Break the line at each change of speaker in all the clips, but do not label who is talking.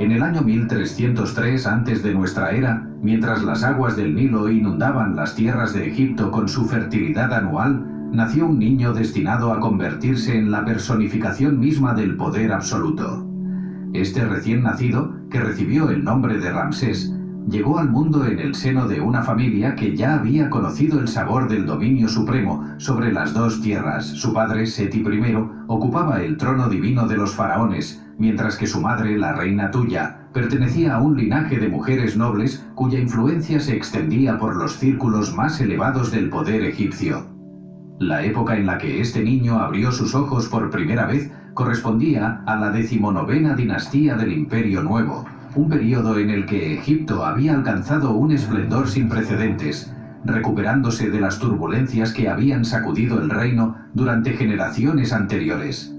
En el año 1303 antes de nuestra era, mientras las aguas del Nilo inundaban las tierras de Egipto con su fertilidad anual, nació un niño destinado a convertirse en la personificación misma del poder absoluto. Este recién nacido, que recibió el nombre de Ramsés, llegó al mundo en el seno de una familia que ya había conocido el sabor del dominio supremo sobre las dos tierras. Su padre, Seti I, ocupaba el trono divino de los faraones, mientras que su madre, la reina Tuya, pertenecía a un linaje de mujeres nobles cuya influencia se extendía por los círculos más elevados del poder egipcio. La época en la que este niño abrió sus ojos por primera vez correspondía a la 19ª dinastía del Imperio Nuevo, un período en el que Egipto había alcanzado un esplendor sin precedentes, recuperándose de las turbulencias que habían sacudido el reino durante generaciones anteriores.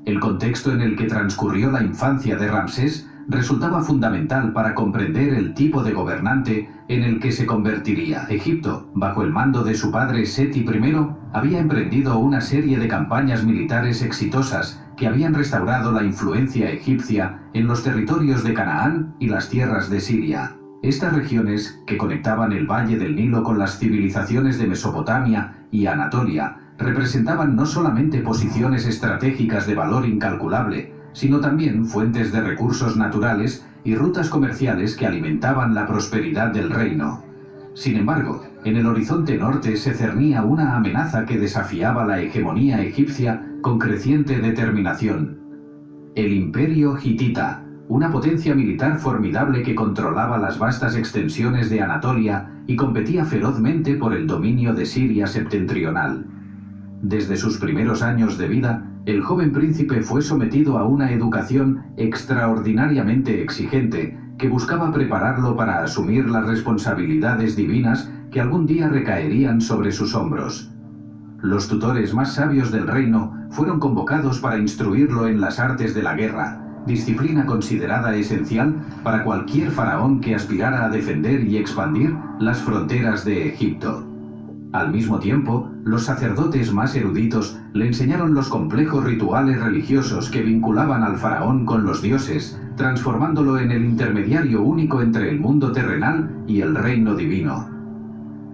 El contexto en el que transcurrió la infancia de Ramsés resultaba fundamental para comprender el tipo de gobernante en el que se convertiría. Egipto, bajo el mando de su padre Seti I, había emprendido una serie de campañas militares exitosas que habían restaurado la influencia egipcia en los territorios de Canaán y las tierras de Siria. Estas regiones, que conectaban el valle del Nilo con las civilizaciones de Mesopotamia y Anatolia, representaban no solamente posiciones estratégicas de valor incalculable, sino también fuentes de recursos naturales y rutas comerciales que alimentaban la prosperidad del reino. Sin embargo, en el horizonte norte se cernía una amenaza que desafiaba la hegemonía egipcia con creciente determinación. El Imperio Hitita, una potencia militar formidable que controlaba las vastas extensiones de Anatolia y competía ferozmente por el dominio de Siria septentrional. Desde sus primeros años de vida, el joven príncipe fue sometido a una educación extraordinariamente exigente que buscaba prepararlo para asumir las responsabilidades divinas que algún día recaerían sobre sus hombros. Los tutores más sabios del reino fueron convocados para instruirlo en las artes de la guerra, disciplina considerada esencial para cualquier faraón que aspirara a defender y expandir las fronteras de Egipto. Al mismo tiempo, los sacerdotes más eruditos le enseñaron los complejos rituales religiosos que vinculaban al faraón con los dioses, transformándolo en el intermediario único entre el mundo terrenal y el reino divino.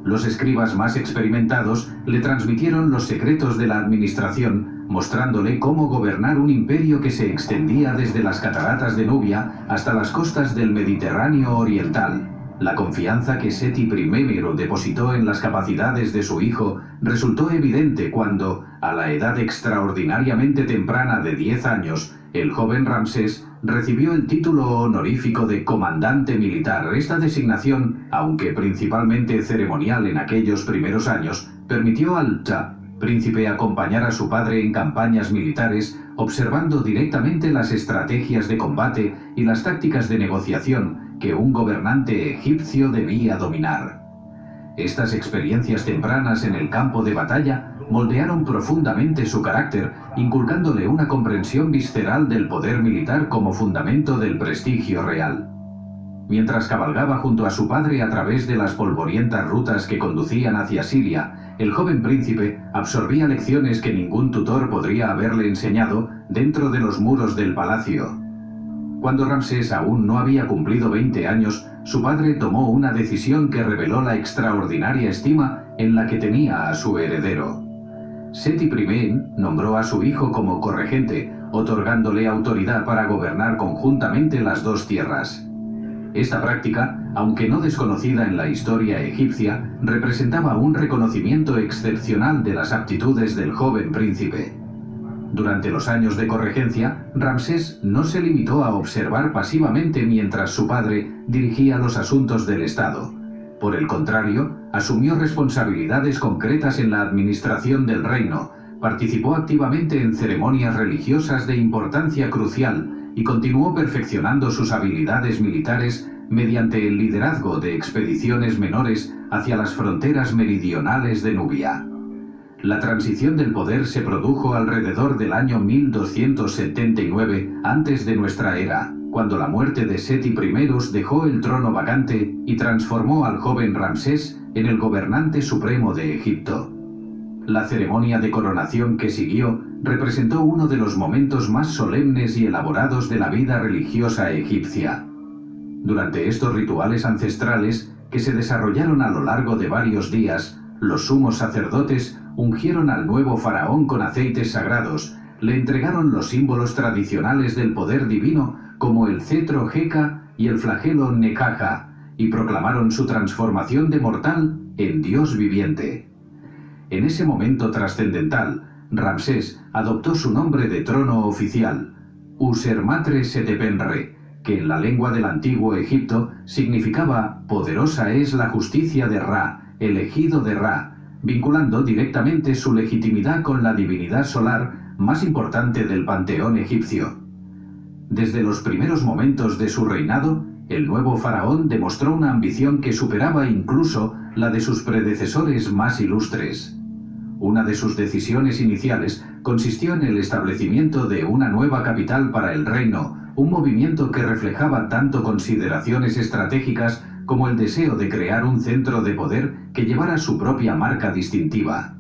Los escribas más experimentados le transmitieron los secretos de la administración, mostrándole cómo gobernar un imperio que se extendía desde las cataratas de Nubia hasta las costas del Mediterráneo oriental. La confianza que Seti I depositó en las capacidades de su hijo resultó evidente cuando, a la edad extraordinariamente temprana de 10 años, el joven Ramsés recibió el título honorífico de comandante militar. Esta designación, aunque principalmente ceremonial en aquellos primeros años, permitió al príncipe acompañar a su padre en campañas militares, observando directamente las estrategias de combate y las tácticas de negociación que un gobernante egipcio debía dominar. Estas experiencias tempranas en el campo de batalla moldearon profundamente su carácter, inculcándole una comprensión visceral del poder militar como fundamento del prestigio real. Mientras cabalgaba junto a su padre a través de las polvorientas rutas que conducían hacia Siria, el joven príncipe absorbía lecciones que ningún tutor podría haberle enseñado dentro de los muros del palacio. Cuando Ramsés aún no había cumplido 20 años, su padre tomó una decisión que reveló la extraordinaria estima en la que tenía a su heredero. Seti I nombró a su hijo como corregente, otorgándole autoridad para gobernar conjuntamente las dos tierras. Esta práctica, aunque no desconocida en la historia egipcia, representaba un reconocimiento excepcional de las aptitudes del joven príncipe. Durante los años de corregencia, Ramsés no se limitó a observar pasivamente mientras su padre dirigía los asuntos del Estado. Por el contrario, asumió responsabilidades concretas en la administración del reino, participó activamente en ceremonias religiosas de importancia crucial y continuó perfeccionando sus habilidades militares mediante el liderazgo de expediciones menores hacia las fronteras meridionales de Nubia. La transición del poder se produjo alrededor del año 1279 antes de nuestra era, cuando la muerte de Seti I dejó el trono vacante y transformó al joven Ramsés en el gobernante supremo de Egipto. La ceremonia de coronación que siguió representó uno de los momentos más solemnes y elaborados de la vida religiosa egipcia. Durante estos rituales ancestrales, que se desarrollaron a lo largo de varios días, los sumos sacerdotes ungieron al nuevo faraón con aceites sagrados, le entregaron los símbolos tradicionales del poder divino como el cetro Heka y el flagelo Necaja, y proclamaron su transformación de mortal en Dios viviente. En ese momento trascendental, Ramsés adoptó su nombre de trono oficial, Usermatre Setepenre, que en la lengua del antiguo Egipto significaba «poderosa es la justicia de Ra, elegido de Ra», vinculando directamente su legitimidad con la divinidad solar más importante del panteón egipcio. Desde los primeros momentos de su reinado, el nuevo faraón demostró una ambición que superaba incluso la de sus predecesores más ilustres. Una de sus decisiones iniciales consistió en el establecimiento de una nueva capital para el reino, un movimiento que reflejaba tanto consideraciones estratégicas como el deseo de crear un centro de poder que llevara su propia marca distintiva.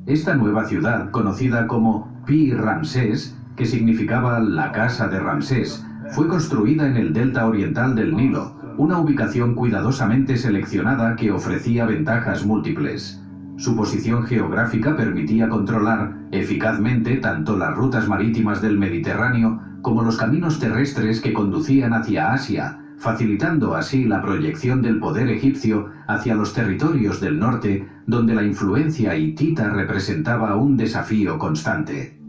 Esta nueva ciudad, conocida como Pi Ramsés, que significaba la casa de Ramsés, fue construida en el delta oriental del Nilo, una ubicación cuidadosamente seleccionada que ofrecía ventajas múltiples. Su posición geográfica permitía controlar eficazmente tanto las rutas marítimas del Mediterráneo como los caminos terrestres que conducían hacia Asia, facilitando así la proyección del poder egipcio hacia los territorios del norte, donde la influencia hitita representaba un desafío constante.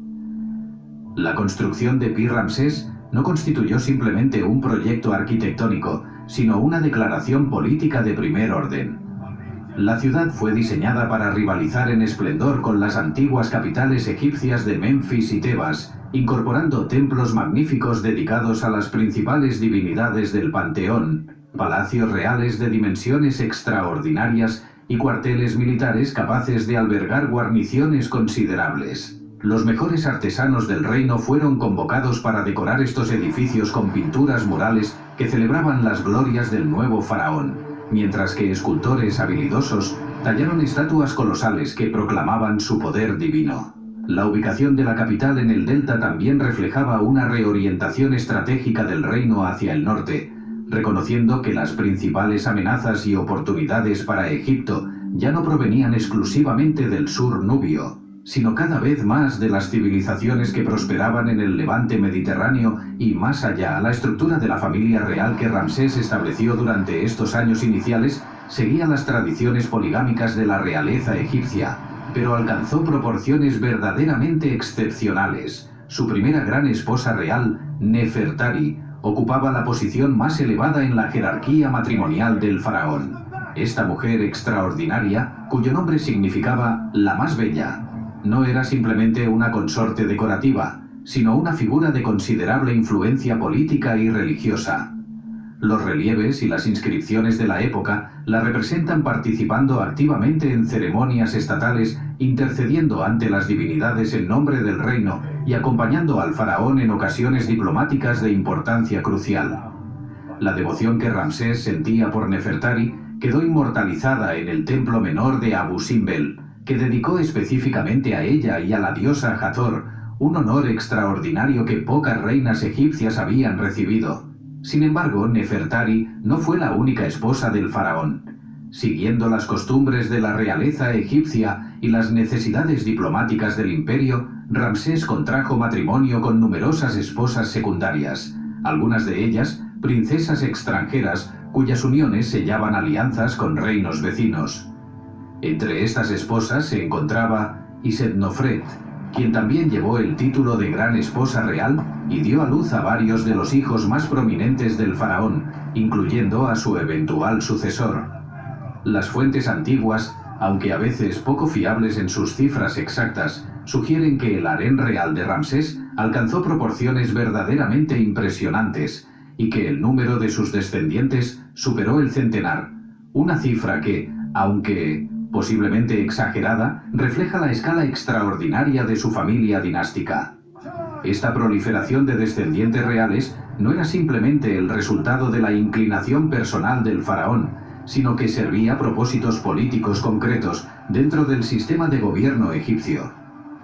La construcción de Pi Ramsés no constituyó simplemente un proyecto arquitectónico, sino una declaración política de primer orden. La ciudad fue diseñada para rivalizar en esplendor con las antiguas capitales egipcias de Memphis y Tebas, incorporando templos magníficos dedicados a las principales divinidades del panteón, palacios reales de dimensiones extraordinarias y cuarteles militares capaces de albergar guarniciones considerables. Los mejores artesanos del reino fueron convocados para decorar estos edificios con pinturas murales que celebraban las glorias del nuevo faraón, mientras que escultores habilidosos tallaron estatuas colosales que proclamaban su poder divino. La ubicación de la capital en el delta también reflejaba una reorientación estratégica del reino hacia el norte, reconociendo que las principales amenazas y oportunidades para Egipto ya no provenían exclusivamente del sur nubio, sino cada vez más de las civilizaciones que prosperaban en el levante mediterráneo y más allá. La estructura de la familia real que Ramsés estableció durante estos años iniciales seguía las tradiciones poligámicas de la realeza egipcia, pero alcanzó proporciones verdaderamente excepcionales. Su primera gran esposa real, Nefertari, ocupaba la posición más elevada en la jerarquía matrimonial del faraón. Esta mujer extraordinaria, cuyo nombre significaba la más bella, no era simplemente una consorte decorativa, sino una figura de considerable influencia política y religiosa. Los relieves y las inscripciones de la época la representan participando activamente en ceremonias estatales, intercediendo ante las divinidades en nombre del reino y acompañando al faraón en ocasiones diplomáticas de importancia crucial. La devoción que Ramsés sentía por Nefertari quedó inmortalizada en el templo menor de Abu Simbel, que dedicó específicamente a ella y a la diosa Hathor, un honor extraordinario que pocas reinas egipcias habían recibido. Sin embargo, Nefertari no fue la única esposa del faraón. Siguiendo las costumbres de la realeza egipcia y las necesidades diplomáticas del imperio, Ramsés contrajo matrimonio con numerosas esposas secundarias, algunas de ellas princesas extranjeras cuyas uniones sellaban alianzas con reinos vecinos. Entre estas esposas se encontraba Isetnofret, quien también llevó el título de Gran Esposa Real y dio a luz a varios de los hijos más prominentes del faraón, incluyendo a su eventual sucesor. Las fuentes antiguas, aunque a veces poco fiables en sus cifras exactas, sugieren que el harén real de Ramsés alcanzó proporciones verdaderamente impresionantes y que el número de sus descendientes superó el centenar, una cifra que, aunque posiblemente exagerada, refleja la escala extraordinaria de su familia dinástica. Esta proliferación de descendientes reales no era simplemente el resultado de la inclinación personal del faraón, sino que servía a propósitos políticos concretos dentro del sistema de gobierno egipcio.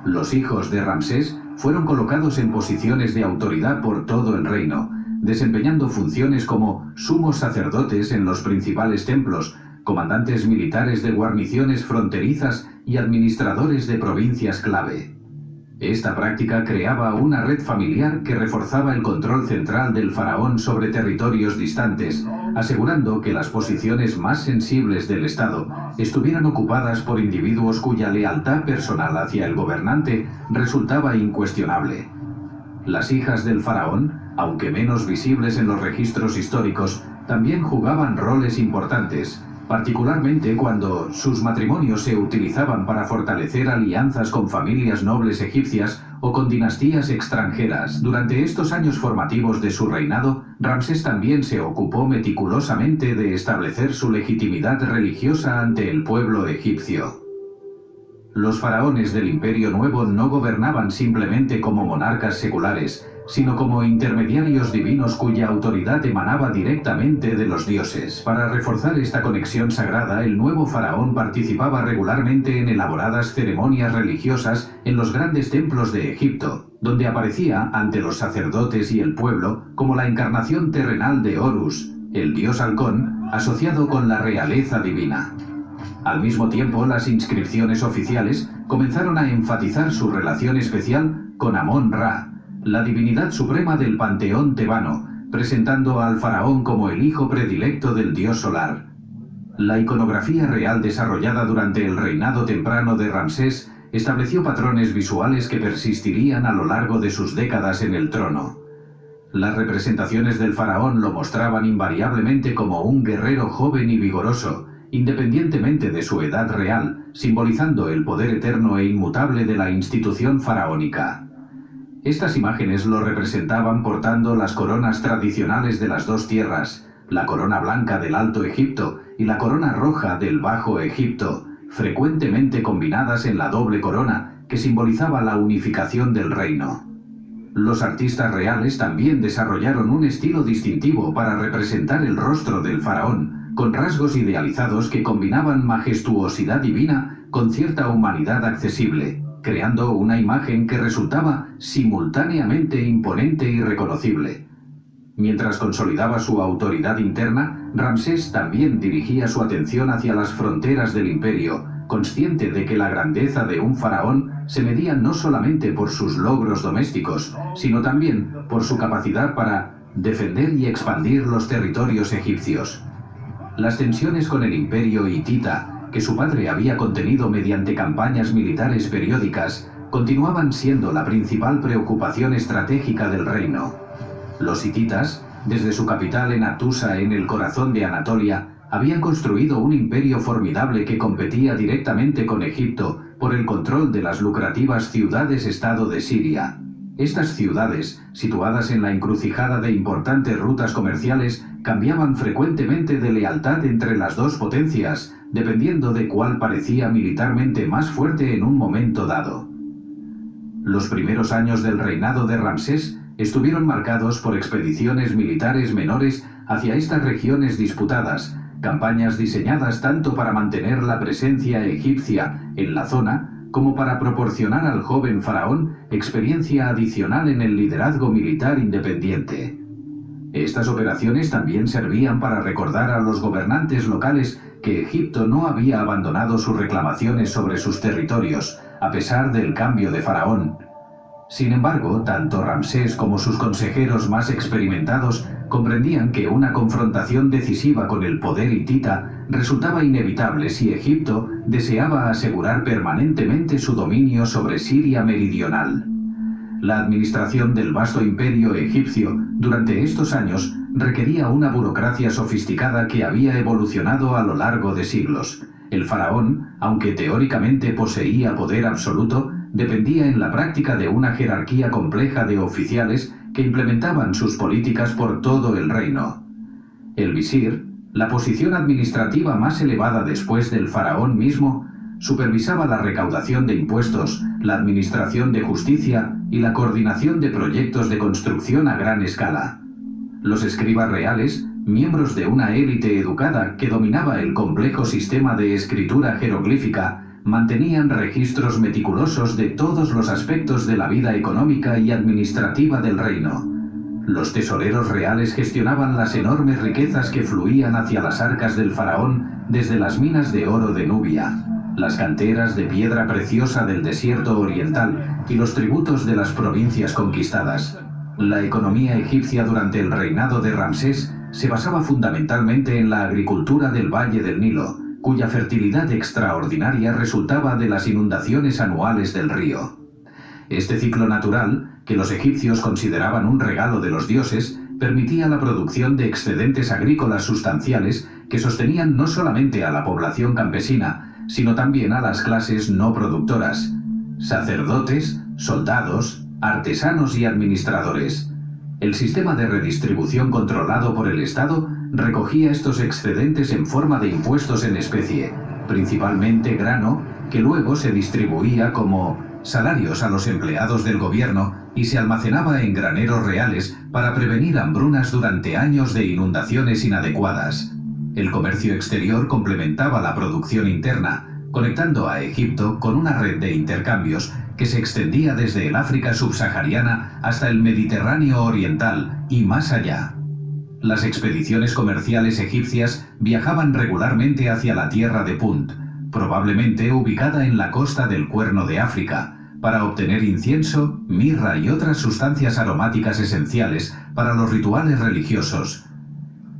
Los hijos de Ramsés fueron colocados en posiciones de autoridad por todo el reino, desempeñando funciones como sumos sacerdotes en los principales templos, comandantes militares de guarniciones fronterizas y administradores de provincias clave. Esta práctica creaba una red familiar que reforzaba el control central del faraón sobre territorios distantes, asegurando que las posiciones más sensibles del Estado estuvieran ocupadas por individuos cuya lealtad personal hacia el gobernante resultaba incuestionable. Las hijas del faraón, aunque menos visibles en los registros históricos, también jugaban roles importantes, particularmente cuando sus matrimonios se utilizaban para fortalecer alianzas con familias nobles egipcias o con dinastías extranjeras. Durante estos años formativos de su reinado, Ramsés también se ocupó meticulosamente de establecer su legitimidad religiosa ante el pueblo egipcio. Los faraones del Imperio Nuevo no gobernaban simplemente como monarcas seculares, sino como intermediarios divinos cuya autoridad emanaba directamente de los dioses. Para reforzar esta conexión sagrada, el nuevo faraón participaba regularmente en elaboradas ceremonias religiosas en los grandes templos de Egipto, donde aparecía ante los sacerdotes y el pueblo como la encarnación terrenal de Horus, el dios halcón, asociado con la realeza divina. Al mismo tiempo, las inscripciones oficiales comenzaron a enfatizar su relación especial con Amón-Ra, la divinidad suprema del panteón tebano, presentando al faraón como el hijo predilecto del dios solar. La iconografía real desarrollada durante el reinado temprano de Ramsés estableció patrones visuales que persistirían a lo largo de sus décadas en el trono. Las representaciones del faraón lo mostraban invariablemente como un guerrero joven y vigoroso, independientemente de su edad real, simbolizando el poder eterno e inmutable de la institución faraónica. Estas imágenes lo representaban portando las coronas tradicionales de las dos tierras, la corona blanca del Alto Egipto y la corona roja del Bajo Egipto, frecuentemente combinadas en la doble corona que simbolizaba la unificación del reino. Los artistas reales también desarrollaron un estilo distintivo para representar el rostro del faraón, con rasgos idealizados que combinaban majestuosidad divina con cierta humanidad accesible, creando una imagen que resultaba simultáneamente imponente y reconocible. Mientras consolidaba su autoridad interna, Ramsés también dirigía su atención hacia las fronteras del imperio, consciente de que la grandeza de un faraón se medía no solamente por sus logros domésticos, sino también por su capacidad para defender y expandir los territorios egipcios. Las tensiones con el imperio hitita, que su padre había contenido mediante campañas militares periódicas, continuaban siendo la principal preocupación estratégica del reino. Los hititas, desde su capital en Hattusa en el corazón de Anatolia, habían construido un imperio formidable que competía directamente con Egipto por el control de las lucrativas ciudades-estado de Siria. Estas ciudades, situadas en la encrucijada de importantes rutas comerciales, cambiaban frecuentemente de lealtad entre las dos potencias, dependiendo de cuál parecía militarmente más fuerte en un momento dado. Los primeros años del reinado de Ramsés estuvieron marcados por expediciones militares menores hacia estas regiones disputadas, campañas diseñadas tanto para mantener la presencia egipcia en la zona como para proporcionar al joven faraón experiencia adicional en el liderazgo militar independiente. Estas operaciones también servían para recordar a los gobernantes locales que Egipto no había abandonado sus reclamaciones sobre sus territorios, a pesar del cambio de faraón. Sin embargo, tanto Ramsés como sus consejeros más experimentados comprendían que una confrontación decisiva con el poder hitita resultaba inevitable si Egipto deseaba asegurar permanentemente su dominio sobre Siria meridional. La administración del vasto imperio egipcio durante estos años requería una burocracia sofisticada que había evolucionado a lo largo de siglos. El faraón, aunque teóricamente poseía poder absoluto, dependía en la práctica de una jerarquía compleja de oficiales que implementaban sus políticas por todo el reino. El visir, la posición administrativa más elevada después del faraón mismo, supervisaba la recaudación de impuestos, la administración de justicia y la coordinación de proyectos de construcción a gran escala. Los escribas reales, miembros de una élite educada que dominaba el complejo sistema de escritura jeroglífica, mantenían registros meticulosos de todos los aspectos de la vida económica y administrativa del reino. Los tesoreros reales gestionaban las enormes riquezas que fluían hacia las arcas del faraón desde las minas de oro de Nubia, las canteras de piedra preciosa del desierto oriental y los tributos de las provincias conquistadas. La economía egipcia durante el reinado de Ramsés se basaba fundamentalmente en la agricultura del Valle del Nilo, cuya fertilidad extraordinaria resultaba de las inundaciones anuales del río. Este ciclo natural, que los egipcios consideraban un regalo de los dioses, permitía la producción de excedentes agrícolas sustanciales que sostenían no solamente a la población campesina, sino también a las clases no productoras: sacerdotes, soldados, artesanos y administradores. El sistema de redistribución controlado por el Estado recogía estos excedentes en forma de impuestos en especie, principalmente grano, que luego se distribuía como salarios a los empleados del gobierno y se almacenaba en graneros reales para prevenir hambrunas durante años de inundaciones inadecuadas. El comercio exterior complementaba la producción interna, conectando a Egipto con una red de intercambios que se extendía desde el África subsahariana hasta el Mediterráneo oriental y más allá. Las expediciones comerciales egipcias viajaban regularmente hacia la tierra de Punt, probablemente ubicada en la costa del Cuerno de África, para obtener incienso, mirra y otras sustancias aromáticas esenciales para los rituales religiosos.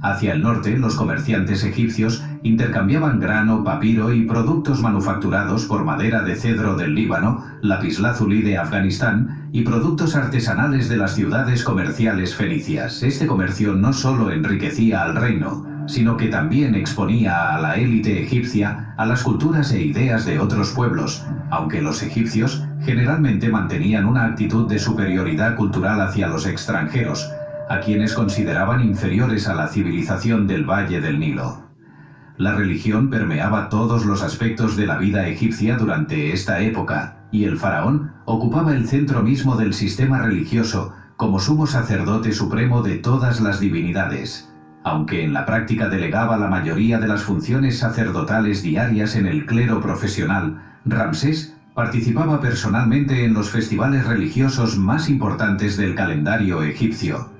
Hacia el norte, los comerciantes egipcios intercambiaban grano, papiro y productos manufacturados por madera de cedro del Líbano, lapislázuli de Afganistán y productos artesanales de las ciudades comerciales fenicias. Este comercio no solo enriquecía al reino, sino que también exponía a la élite egipcia a las culturas e ideas de otros pueblos, aunque los egipcios generalmente mantenían una actitud de superioridad cultural hacia los extranjeros, a quienes consideraban inferiores a la civilización del Valle del Nilo. La religión permeaba todos los aspectos de la vida egipcia durante esta época, y el faraón ocupaba el centro mismo del sistema religioso como sumo sacerdote supremo de todas las divinidades. Aunque en la práctica delegaba la mayoría de las funciones sacerdotales diarias en el clero profesional, Ramsés participaba personalmente en los festivales religiosos más importantes del calendario egipcio.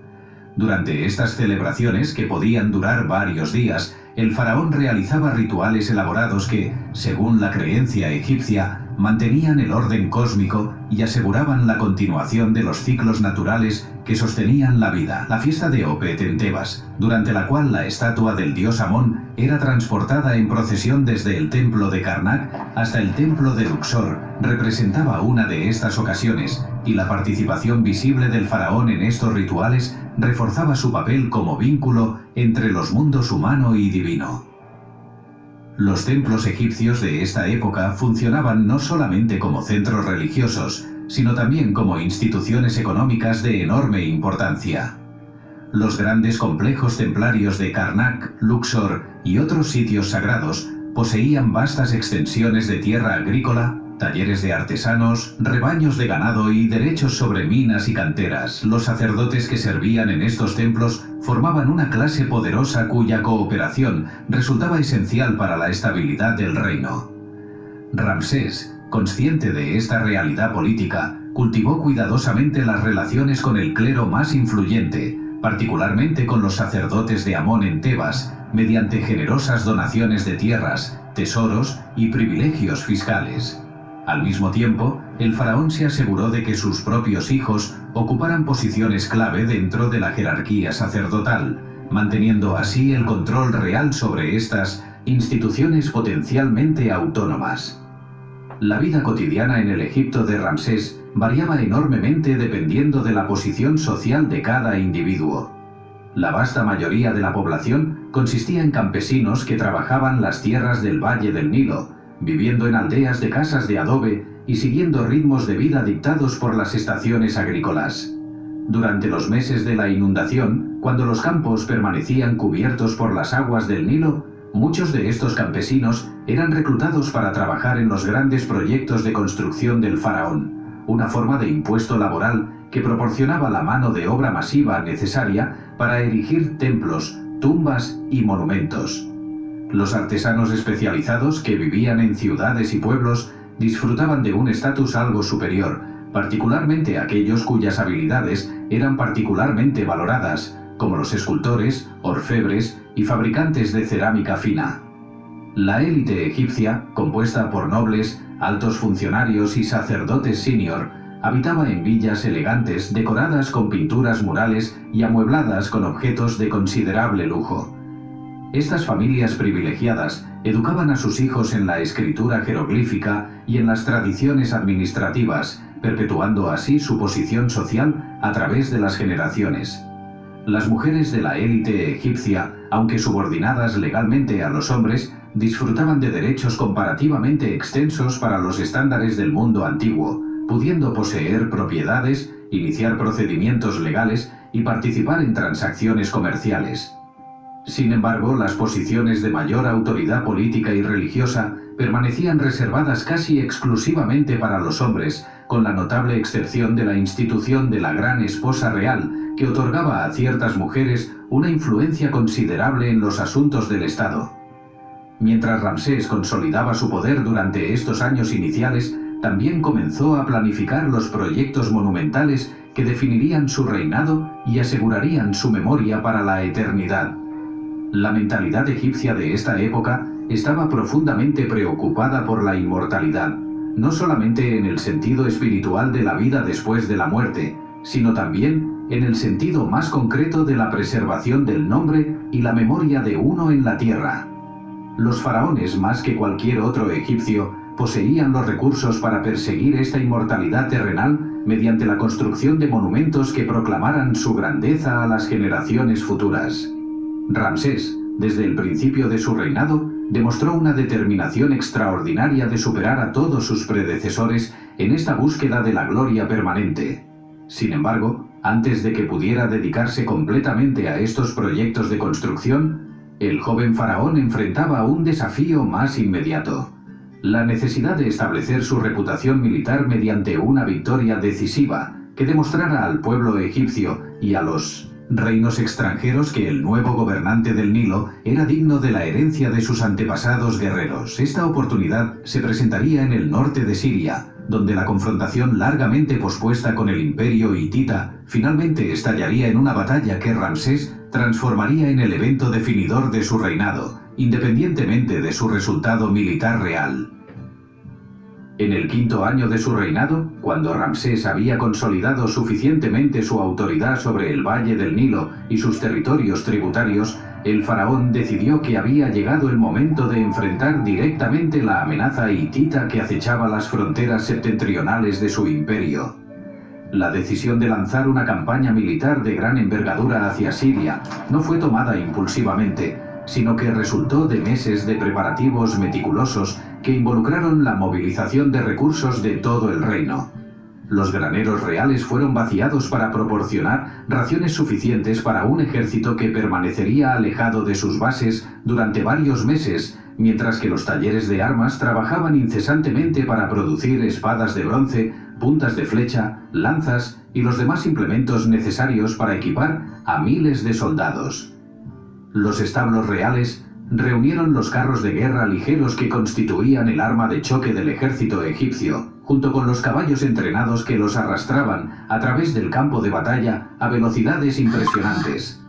Durante estas celebraciones, que podían durar varios días, el faraón realizaba rituales elaborados que, según la creencia egipcia, mantenían el orden cósmico y aseguraban la continuación de los ciclos naturales que sostenían la vida. La fiesta de Opet en Tebas, durante la cual la estatua del dios Amón era transportada en procesión desde el templo de Karnak hasta el templo de Luxor, representaba una de estas ocasiones, y la participación visible del faraón en estos rituales reforzaba su papel como vínculo entre los mundos humano y divino. Los templos egipcios de esta época funcionaban no solamente como centros religiosos, sino también como instituciones económicas de enorme importancia. Los grandes complejos templarios de Karnak, Luxor y otros sitios sagrados poseían vastas extensiones de tierra agrícola, talleres de artesanos, rebaños de ganado y derechos sobre minas y canteras. Los sacerdotes que servían en estos templos formaban una clase poderosa cuya cooperación resultaba esencial para la estabilidad del reino. Ramsés, consciente de esta realidad política, cultivó cuidadosamente las relaciones con el clero más influyente, particularmente con los sacerdotes de Amón en Tebas, mediante generosas donaciones de tierras, tesoros y privilegios fiscales. Al mismo tiempo, el faraón se aseguró de que sus propios hijos ocuparan posiciones clave dentro de la jerarquía sacerdotal, manteniendo así el control real sobre estas instituciones potencialmente autónomas. La vida cotidiana en el Egipto de Ramsés variaba enormemente dependiendo de la posición social de cada individuo. La vasta mayoría de la población consistía en campesinos que trabajaban las tierras del Valle del Nilo, viviendo en aldeas de casas de adobe y siguiendo ritmos de vida dictados por las estaciones agrícolas. Durante los meses de la inundación, cuando los campos permanecían cubiertos por las aguas del Nilo, muchos de estos campesinos eran reclutados para trabajar en los grandes proyectos de construcción del faraón, una forma de impuesto laboral que proporcionaba la mano de obra masiva necesaria para erigir templos, tumbas y monumentos. Los artesanos especializados que vivían en ciudades y pueblos disfrutaban de un estatus algo superior, particularmente aquellos cuyas habilidades eran particularmente valoradas, como los escultores, orfebres y fabricantes de cerámica fina. La élite egipcia, compuesta por nobles, altos funcionarios y sacerdotes senior, habitaba en villas elegantes decoradas con pinturas murales y amuebladas con objetos de considerable lujo. Estas familias privilegiadas educaban a sus hijos en la escritura jeroglífica y en las tradiciones administrativas, perpetuando así su posición social a través de las generaciones. Las mujeres de la élite egipcia, aunque subordinadas legalmente a los hombres, disfrutaban de derechos comparativamente extensos para los estándares del mundo antiguo, pudiendo poseer propiedades, iniciar procedimientos legales y participar en transacciones comerciales. Sin embargo, las posiciones de mayor autoridad política y religiosa permanecían reservadas casi exclusivamente para los hombres, con la notable excepción de la institución de la Gran Esposa Real, que otorgaba a ciertas mujeres una influencia considerable en los asuntos del Estado. Mientras Ramsés consolidaba su poder durante estos años iniciales, también comenzó a planificar los proyectos monumentales que definirían su reinado y asegurarían su memoria para la eternidad. La mentalidad egipcia de esta época estaba profundamente preocupada por la inmortalidad, no solamente en el sentido espiritual de la vida después de la muerte, sino también en el sentido más concreto de la preservación del nombre y la memoria de uno en la tierra. Los faraones, más que cualquier otro egipcio, poseían los recursos para perseguir esta inmortalidad terrenal mediante la construcción de monumentos que proclamaran su grandeza a las generaciones futuras. Ramsés, desde el principio de su reinado, demostró una determinación extraordinaria de superar a todos sus predecesores en esta búsqueda de la gloria permanente. Sin embargo, antes de que pudiera dedicarse completamente a estos proyectos de construcción, el joven faraón enfrentaba un desafío más inmediato: la necesidad de establecer su reputación militar mediante una victoria decisiva que demostrara al pueblo egipcio y a los reinos extranjeros que el nuevo gobernante del Nilo era digno de la herencia de sus antepasados guerreros. Esta oportunidad se presentaría en el norte de Siria, donde la confrontación largamente pospuesta con el imperio hitita finalmente estallaría en una batalla que Ramsés transformaría en el evento definidor de su reinado, independientemente de su resultado militar real. En el quinto año de su reinado, cuando Ramsés había consolidado suficientemente su autoridad sobre el valle del Nilo y sus territorios tributarios, el faraón decidió que había llegado el momento de enfrentar directamente la amenaza hitita que acechaba las fronteras septentrionales de su imperio. La decisión de lanzar una campaña militar de gran envergadura hacia Siria no fue tomada impulsivamente, sino que resultó de meses de preparativos meticulosos que involucraron la movilización de recursos de todo el reino. Los graneros reales fueron vaciados para proporcionar raciones suficientes para un ejército que permanecería alejado de sus bases durante varios meses, mientras que los talleres de armas trabajaban incesantemente para producir espadas de bronce, puntas de flecha, lanzas y los demás implementos necesarios para equipar a miles de soldados. Los establos reales reunieron los carros de guerra ligeros que constituían el arma de choque del ejército egipcio, junto con los caballos entrenados que los arrastraban a través del campo de batalla a velocidades impresionantes.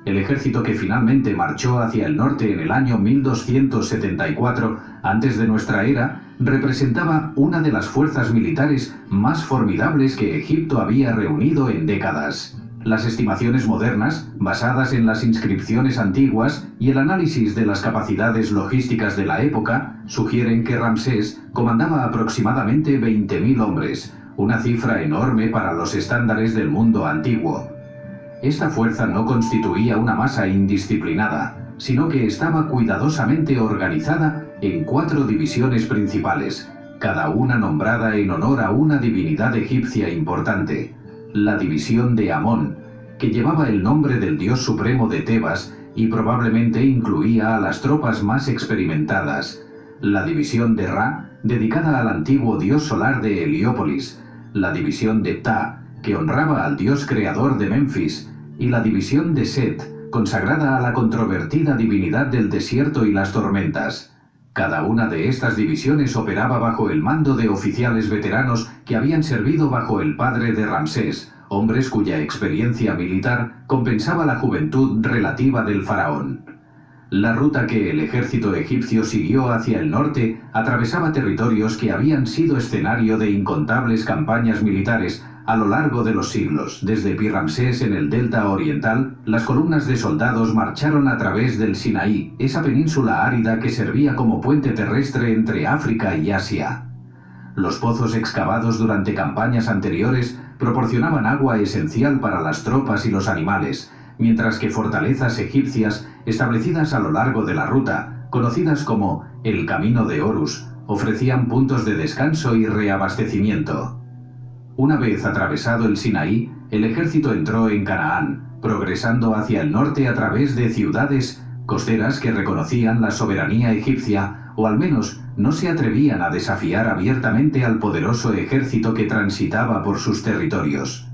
El ejército que finalmente marchó hacia el norte en el año 1274 antes de nuestra era representaba una de las fuerzas militares más formidables que Egipto había reunido en décadas. Las estimaciones modernas, basadas en las inscripciones antiguas y el análisis de las capacidades logísticas de la época, sugieren que Ramsés comandaba aproximadamente 20.000 hombres, una cifra enorme para los estándares del mundo antiguo. Esta fuerza no constituía una masa indisciplinada, sino que estaba cuidadosamente organizada en 4 divisiones principales, cada una nombrada en honor a una divinidad egipcia importante: la división de Amón, que llevaba el nombre del dios supremo de Tebas y probablemente incluía a las tropas más experimentadas; la división de Ra, dedicada al antiguo dios solar de Heliópolis; la división de Ta, que honraba al dios creador de Memphis; y la división de Set, consagrada a la controvertida divinidad del desierto y las tormentas. Cada una de estas divisiones operaba bajo el mando de oficiales veteranos que habían servido bajo el padre de Ramsés, hombres cuya experiencia militar compensaba la juventud relativa del faraón. La ruta que el ejército egipcio siguió hacia el norte atravesaba territorios que habían sido escenario de incontables campañas militares a lo largo de los siglos. Desde Pi-Ramsés en el delta oriental, las columnas de soldados marcharon a través del Sinaí, esa península árida que servía como puente terrestre entre África y Asia. Los pozos excavados durante campañas anteriores proporcionaban agua esencial para las tropas y los animales, mientras que fortalezas egipcias establecidas a lo largo de la ruta, conocidas como el Camino de Horus, ofrecían puntos de descanso y reabastecimiento. Una vez atravesado el Sinaí, el ejército entró en Canaán, progresando hacia el norte a través de ciudades costeras que reconocían la soberanía egipcia, o al menos no se atrevían a desafiar abiertamente al poderoso ejército que transitaba por sus territorios.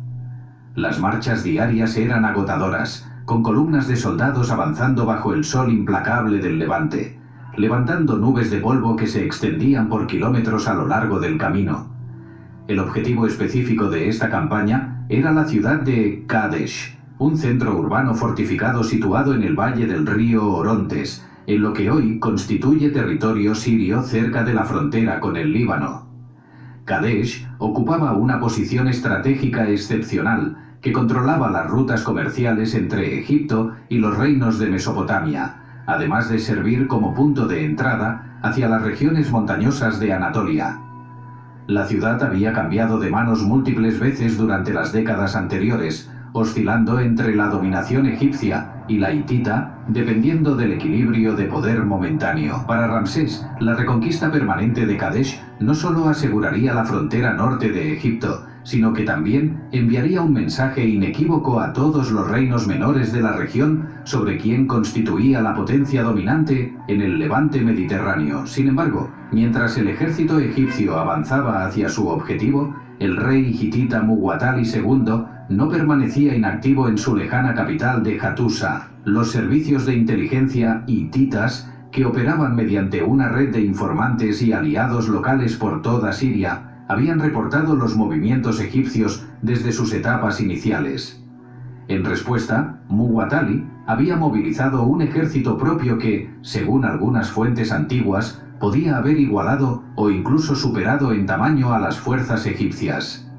Las marchas diarias eran agotadoras, con columnas de soldados avanzando bajo el sol implacable del levante, levantando nubes de polvo que se extendían por kilómetros a lo largo del camino. El objetivo específico de esta campaña era la ciudad de Kadesh, un centro urbano fortificado situado en el valle del río Orontes, en lo que hoy constituye territorio sirio cerca de la frontera con el Líbano. Kadesh ocupaba una posición estratégica excepcional que controlaba las rutas comerciales entre Egipto y los reinos de Mesopotamia, además de servir como punto de entrada hacia las regiones montañosas de Anatolia. La ciudad había cambiado de manos múltiples veces durante las décadas anteriores, oscilando entre la dominación egipcia y la hitita, dependiendo del equilibrio de poder momentáneo. Para Ramsés, la reconquista permanente de Kadesh no solo aseguraría la frontera norte de Egipto, sino que también enviaría un mensaje inequívoco a todos los reinos menores de la región sobre quién constituía la potencia dominante en el levante mediterráneo. Sin embargo, mientras el ejército egipcio avanzaba hacia su objetivo, el rey hitita Muwatalli II no permanecía inactivo en su lejana capital de Hattusa. Los servicios de inteligencia hititas, que operaban mediante una red de informantes y aliados locales por toda Siria, habían reportado los movimientos egipcios desde sus etapas iniciales. En respuesta, Muwatalli había movilizado un ejército propio que, según algunas fuentes antiguas, podía haber igualado o incluso superado en tamaño a las fuerzas egipcias.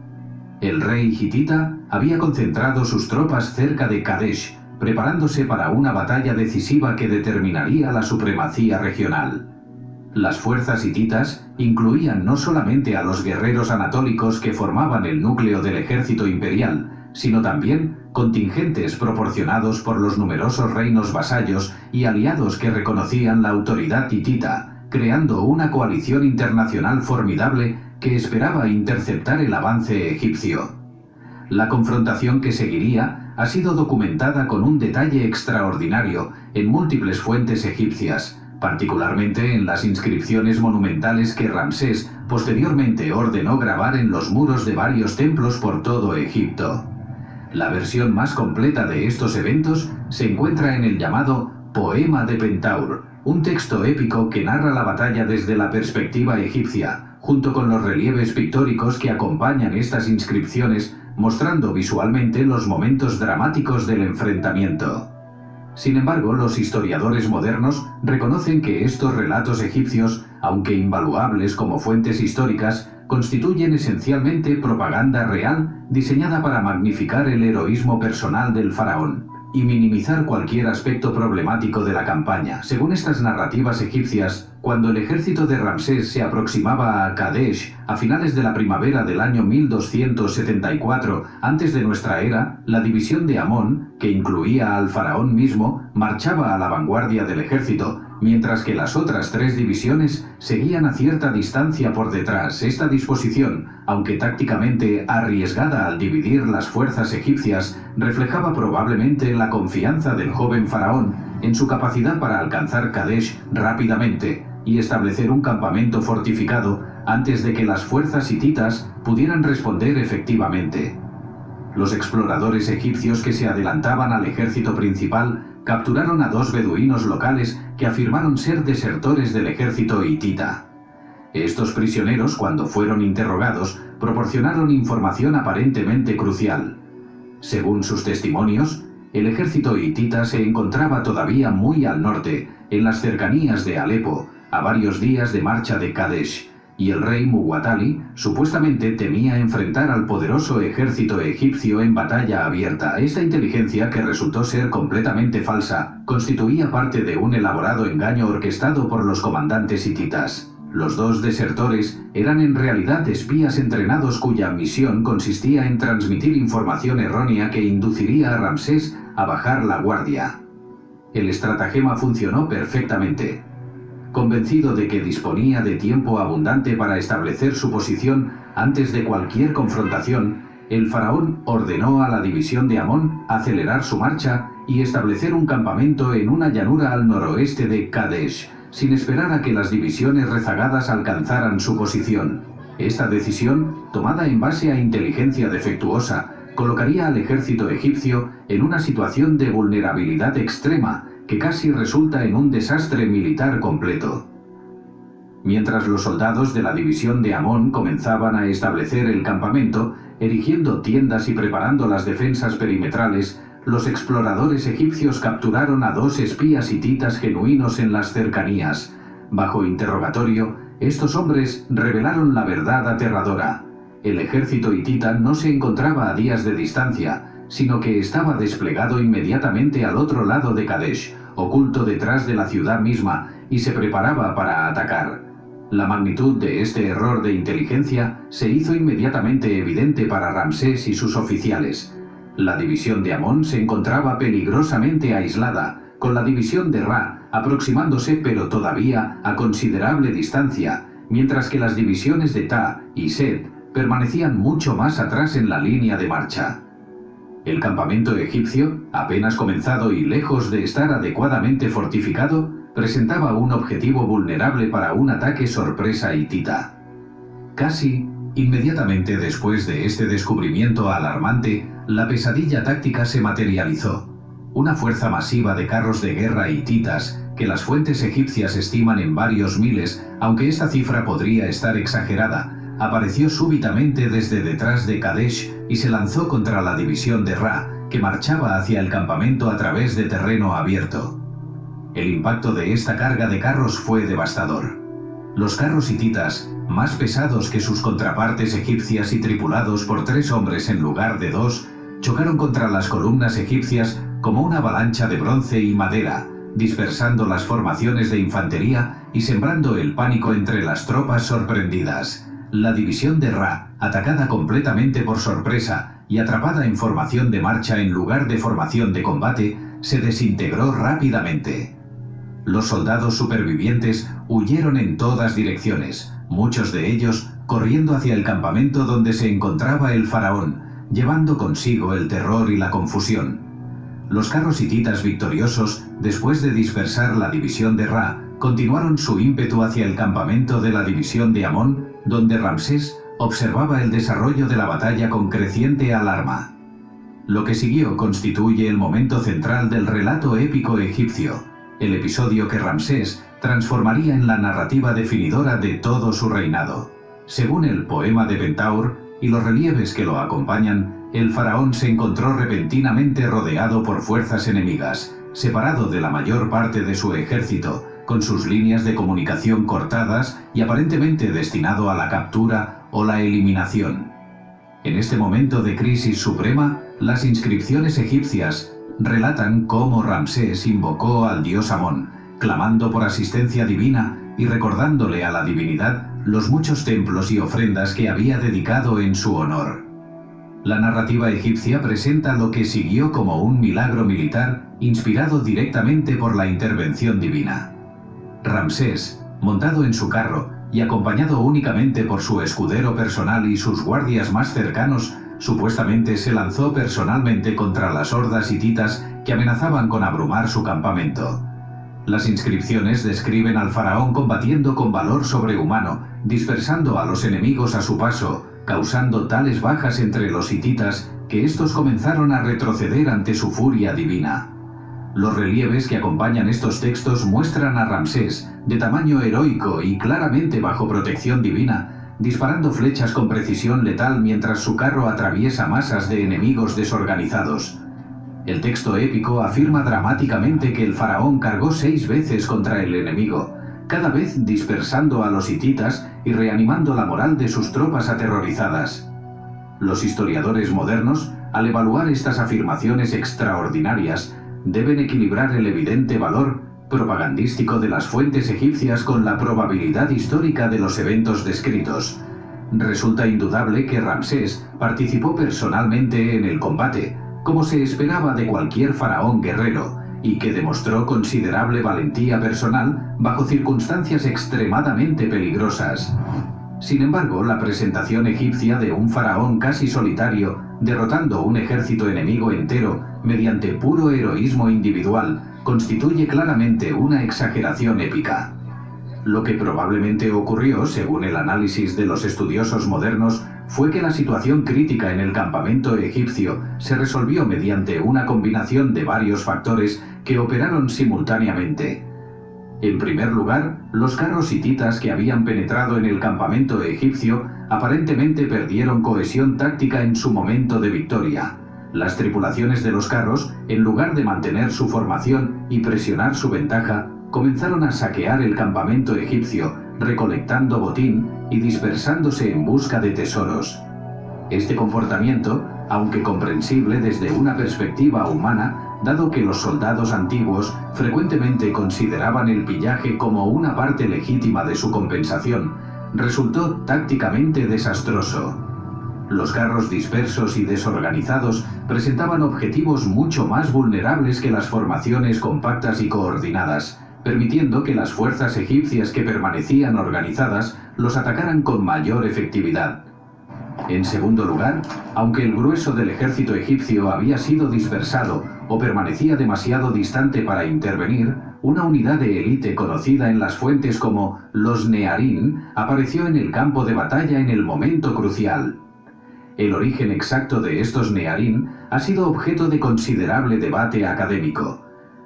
El rey hitita había concentrado sus tropas cerca de Kadesh, preparándose para una batalla decisiva que determinaría la supremacía regional. Las fuerzas hititas incluían no solamente a los guerreros anatólicos que formaban el núcleo del ejército imperial, sino también contingentes proporcionados por los numerosos reinos vasallos y aliados que reconocían la autoridad hitita, creando una coalición internacional formidable que esperaba interceptar el avance egipcio. La confrontación que seguiría ha sido documentada con un detalle extraordinario en múltiples fuentes egipcias, particularmente en las inscripciones monumentales que Ramsés posteriormente ordenó grabar en los muros de varios templos por todo Egipto. La versión más completa de estos eventos se encuentra en el llamado Poema de Pentaur, un texto épico que narra la batalla desde la perspectiva egipcia, junto con los relieves pictóricos que acompañan estas inscripciones, mostrando visualmente los momentos dramáticos del enfrentamiento. Sin embargo, los historiadores modernos reconocen que estos relatos egipcios, aunque invaluables como fuentes históricas, constituyen esencialmente propaganda real diseñada para magnificar el heroísmo personal del faraón y minimizar cualquier aspecto problemático de la campaña. Según estas narrativas egipcias, cuando el ejército de Ramsés se aproximaba a Kadesh a finales de la primavera del año 1274 antes de nuestra era, la división de Amón, que incluía al faraón mismo, marchaba a la vanguardia del ejército, mientras que las otras tres divisiones seguían a cierta distancia por detrás. Esta disposición, aunque tácticamente arriesgada al dividir las fuerzas egipcias, reflejaba probablemente la confianza del joven faraón en su capacidad para alcanzar Kadesh rápidamente y establecer un campamento fortificado antes de que las fuerzas hititas pudieran responder efectivamente. Los exploradores egipcios que se adelantaban al ejército principal capturaron a 2 beduinos locales que afirmaron ser desertores del ejército hitita. Estos prisioneros, cuando fueron interrogados, proporcionaron información aparentemente crucial. Según sus testimonios, el ejército hitita se encontraba todavía muy al norte, en las cercanías de Alepo, a varios días de marcha de Kadesh, y el rey Muwatalli supuestamente temía enfrentar al poderoso ejército egipcio en batalla abierta. Esta inteligencia, que resultó ser completamente falsa, constituía parte de un elaborado engaño orquestado por los comandantes hititas. Los 2 desertores eran en realidad espías entrenados cuya misión consistía en transmitir información errónea que induciría a Ramsés a bajar la guardia. El estratagema funcionó perfectamente. Convencido de que disponía de tiempo abundante para establecer su posición antes de cualquier confrontación, el faraón ordenó a la división de Amón acelerar su marcha y establecer un campamento en una llanura al noroeste de Kadesh, sin esperar a que las divisiones rezagadas alcanzaran su posición. Esta decisión, tomada en base a inteligencia defectuosa, colocaría al ejército egipcio en una situación de vulnerabilidad extrema que casi resulta en un desastre militar completo. Mientras los soldados de la división de Amón comenzaban a establecer el campamento, erigiendo tiendas y preparando las defensas perimetrales, los exploradores egipcios capturaron a 2 espías hititas genuinos en las cercanías. Bajo interrogatorio, estos hombres revelaron la verdad aterradora. El ejército hitita no se encontraba a días de distancia, sino que estaba desplegado inmediatamente al otro lado de Kadesh, oculto detrás de la ciudad misma, y se preparaba para atacar. La magnitud de este error de inteligencia se hizo inmediatamente evidente para Ramsés y sus oficiales. La división de Amón se encontraba peligrosamente aislada, con la división de Ra aproximándose pero todavía a considerable distancia, mientras que las divisiones de Ta y Set permanecían mucho más atrás en la línea de marcha. El campamento egipcio, apenas comenzado y lejos de estar adecuadamente fortificado, presentaba un objetivo vulnerable para un ataque sorpresa hitita. Casi inmediatamente después de este descubrimiento alarmante, la pesadilla táctica se materializó. Una fuerza masiva de carros de guerra hititas, que las fuentes egipcias estiman en varios miles, aunque esta cifra podría estar exagerada, apareció súbitamente desde detrás de Kadesh y se lanzó contra la división de Ra, que marchaba hacia el campamento a través de terreno abierto. El impacto de esta carga de carros fue devastador. Los carros hititas, más pesados que sus contrapartes egipcias y tripulados por 3 hombres en lugar de 2, chocaron contra las columnas egipcias como una avalancha de bronce y madera, dispersando las formaciones de infantería y sembrando el pánico entre las tropas sorprendidas. La división de Ra, atacada completamente por sorpresa y atrapada en formación de marcha en lugar de formación de combate, se desintegró rápidamente. Los soldados supervivientes huyeron en todas direcciones, muchos de ellos corriendo hacia el campamento donde se encontraba el faraón, llevando consigo el terror y la confusión. Los carros hititas victoriosos, después de dispersar la división de Ra, continuaron su ímpetu hacia el campamento de la división de Amón, donde Ramsés observaba el desarrollo de la batalla con creciente alarma. Lo que siguió constituye el momento central del relato épico egipcio, el episodio que Ramsés transformaría en la narrativa definidora de todo su reinado. Según el poema de Bentaur y los relieves que lo acompañan, el faraón se encontró repentinamente rodeado por fuerzas enemigas, separado de la mayor parte de su ejército, con sus líneas de comunicación cortadas y aparentemente destinado a la captura o la eliminación. En este momento de crisis suprema, las inscripciones egipcias relatan cómo Ramsés invocó al dios Amón, clamando por asistencia divina y recordándole a la divinidad los muchos templos y ofrendas que había dedicado en su honor. La narrativa egipcia presenta lo que siguió como un milagro militar inspirado directamente por la intervención divina. Ramsés, montado en su carro y acompañado únicamente por su escudero personal y sus guardias más cercanos, supuestamente se lanzó personalmente contra las hordas hititas que amenazaban con abrumar su campamento. Las inscripciones describen al faraón combatiendo con valor sobrehumano, dispersando a los enemigos a su paso, causando tales bajas entre los hititas que estos comenzaron a retroceder ante su furia divina. Los relieves que acompañan estos textos muestran a Ramsés, de tamaño heroico y claramente bajo protección divina, disparando flechas con precisión letal mientras su carro atraviesa masas de enemigos desorganizados. El texto épico afirma dramáticamente que el faraón cargó 6 veces contra el enemigo, cada vez dispersando a los hititas y reanimando la moral de sus tropas aterrorizadas. Los historiadores modernos, al evaluar estas afirmaciones extraordinarias, deben equilibrar el evidente valor propagandístico de las fuentes egipcias con la probabilidad histórica de los eventos descritos. Resulta indudable que Ramsés participó personalmente en el combate, como se esperaba de cualquier faraón guerrero, y que demostró considerable valentía personal bajo circunstancias extremadamente peligrosas. Sin embargo, la presentación egipcia de un faraón casi solitario, derrotando un ejército enemigo entero mediante puro heroísmo individual, constituye claramente una exageración épica. Lo que probablemente ocurrió, según el análisis de los estudiosos modernos, fue que la situación crítica en el campamento egipcio se resolvió mediante una combinación de varios factores que operaron simultáneamente. En primer lugar, los carros hititas que habían penetrado en el campamento egipcio aparentemente perdieron cohesión táctica en su momento de victoria. Las tripulaciones de los carros, en lugar de mantener su formación y presionar su ventaja, comenzaron a saquear el campamento egipcio, recolectando botín y dispersándose en busca de tesoros. Este comportamiento, aunque comprensible desde una perspectiva humana, dado que los soldados antiguos frecuentemente consideraban el pillaje como una parte legítima de su compensación, resultó tácticamente desastroso. Los carros dispersos y desorganizados presentaban objetivos mucho más vulnerables que las formaciones compactas y coordinadas, permitiendo que las fuerzas egipcias que permanecían organizadas los atacaran con mayor efectividad. En segundo lugar, aunque el grueso del ejército egipcio había sido dispersado o permanecía demasiado distante para intervenir, una unidad de élite conocida en las fuentes como los Nearín apareció en el campo de batalla en el momento crucial. El origen exacto de estos Nearín ha sido objeto de considerable debate académico.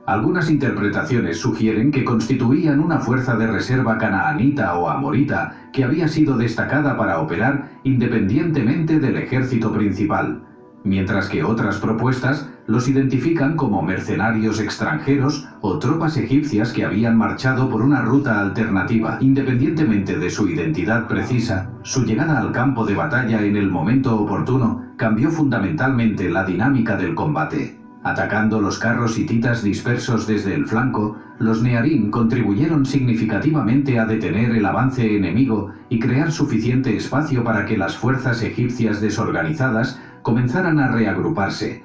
Algunas interpretaciones sugieren que constituían una fuerza de reserva canaanita o amorita que había sido destacada para operar independientemente del ejército principal, mientras que otras propuestas los identifican como mercenarios extranjeros o tropas egipcias que habían marchado por una ruta alternativa. Independientemente de su identidad precisa, su llegada al campo de batalla en el momento oportuno cambió fundamentalmente la dinámica del combate. Atacando los carros hititas dispersos desde el flanco, los Nearín contribuyeron significativamente a detener el avance enemigo y crear suficiente espacio para que las fuerzas egipcias desorganizadas comenzaran a reagruparse.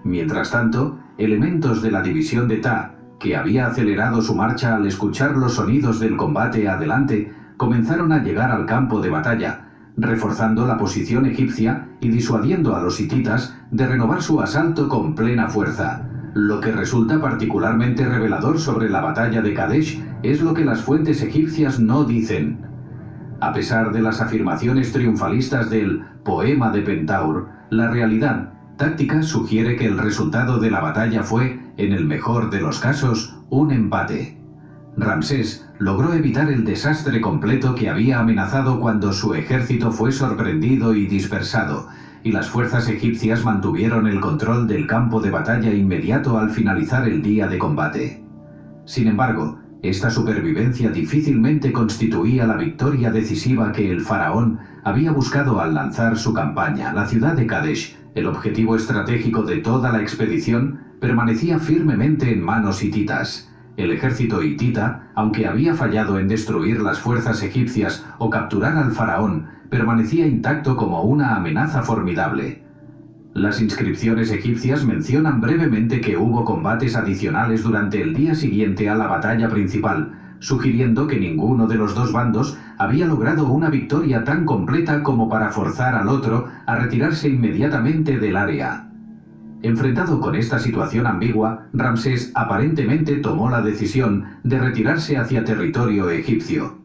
Mientras tanto, elementos de la división de Ta, que había acelerado su marcha al escuchar los sonidos del combate adelante, comenzaron a llegar al campo de batalla, reforzando la posición egipcia y disuadiendo a los hititas de renovar su asalto con plena fuerza. Lo que resulta particularmente revelador sobre la batalla de Kadesh es lo que las fuentes egipcias no dicen. A pesar de las afirmaciones triunfalistas del poema de Pentaur, la realidad táctica sugiere que el resultado de la batalla fue, en el mejor de los casos, un empate. Ramsés logró evitar el desastre completo que había amenazado cuando su ejército fue sorprendido y dispersado, y las fuerzas egipcias mantuvieron el control del campo de batalla inmediato al finalizar el día de combate. Sin embargo, esta supervivencia difícilmente constituía la victoria decisiva que el faraón había buscado al lanzar su campaña. La ciudad de Kadesh, el objetivo estratégico de toda la expedición, permanecía firmemente en manos hititas. El ejército hitita, aunque había fallado en destruir las fuerzas egipcias o capturar al faraón, permanecía intacto como una amenaza formidable. Las inscripciones egipcias mencionan brevemente que hubo combates adicionales durante el día siguiente a la batalla principal, sugiriendo que ninguno de los dos bandos había logrado una victoria tan completa como para forzar al otro a retirarse inmediatamente del área. Enfrentado con esta situación ambigua, Ramsés aparentemente tomó la decisión de retirarse hacia territorio egipcio.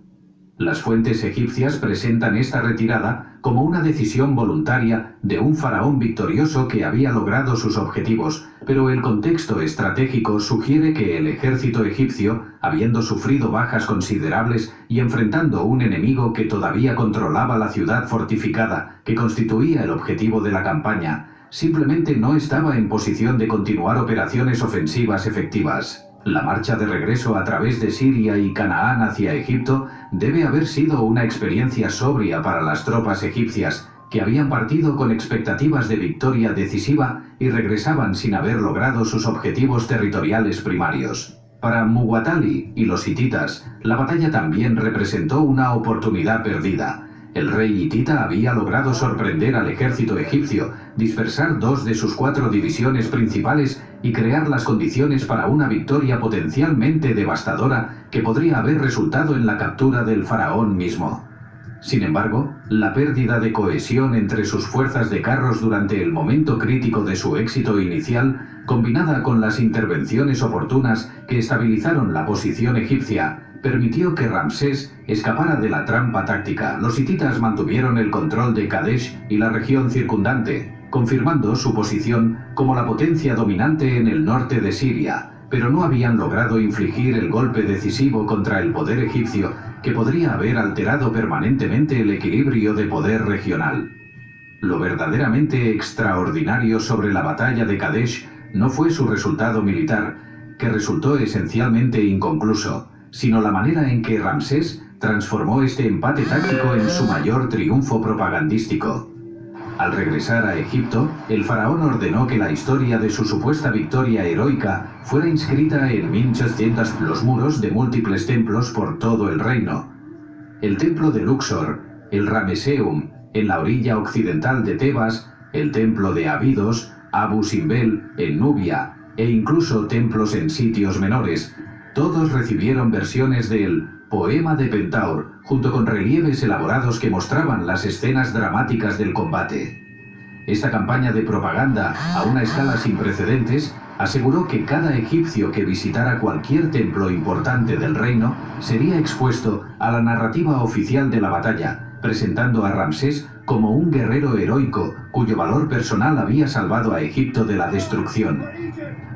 Las fuentes egipcias presentan esta retirada como una decisión voluntaria de un faraón victorioso que había logrado sus objetivos, pero el contexto estratégico sugiere que el ejército egipcio, habiendo sufrido bajas considerables y enfrentando un enemigo que todavía controlaba la ciudad fortificada que constituía el objetivo de la campaña, simplemente no estaba en posición de continuar operaciones ofensivas efectivas. La marcha de regreso a través de Siria y Canaán hacia Egipto debe haber sido una experiencia sobria para las tropas egipcias, que habían partido con expectativas de victoria decisiva y regresaban sin haber logrado sus objetivos territoriales primarios. Para Muwatalli y los hititas, la batalla también representó una oportunidad perdida. El rey hitita había logrado sorprender al ejército egipcio, dispersar 2 de sus 4 divisiones principales y crear las condiciones para una victoria potencialmente devastadora que podría haber resultado en la captura del faraón mismo. Sin embargo, la pérdida de cohesión entre sus fuerzas de carros durante el momento crítico de su éxito inicial, combinada con las intervenciones oportunas que estabilizaron la posición egipcia, permitió que Ramsés escapara de la trampa táctica. Los hititas mantuvieron el control de Kadesh y la región circundante, confirmando su posición como la potencia dominante en el norte de Siria, pero no habían logrado infligir el golpe decisivo contra el poder egipcio que podría haber alterado permanentemente el equilibrio de poder regional. Lo verdaderamente extraordinario sobre la batalla de Kadesh no fue su resultado militar, que resultó esencialmente inconcluso, sino la manera en que Ramsés transformó este empate táctico en su mayor triunfo propagandístico. Al regresar a Egipto, el faraón ordenó que la historia de su supuesta victoria heroica fuera inscrita en 1800 los muros de múltiples templos por todo el reino. El templo de Luxor, el Rameseum, en la orilla occidental de Tebas, el templo de Abidos, Abu Simbel, en Nubia, e incluso templos en sitios menores, todos recibieron versiones del Poema de Pentaur, junto con relieves elaborados que mostraban las escenas dramáticas del combate. Esta campaña de propaganda, a una escala sin precedentes, aseguró que cada egipcio que visitara cualquier templo importante del reino sería expuesto a la narrativa oficial de la batalla, presentando a Ramsés como un guerrero heroico cuyo valor personal había salvado a Egipto de la destrucción.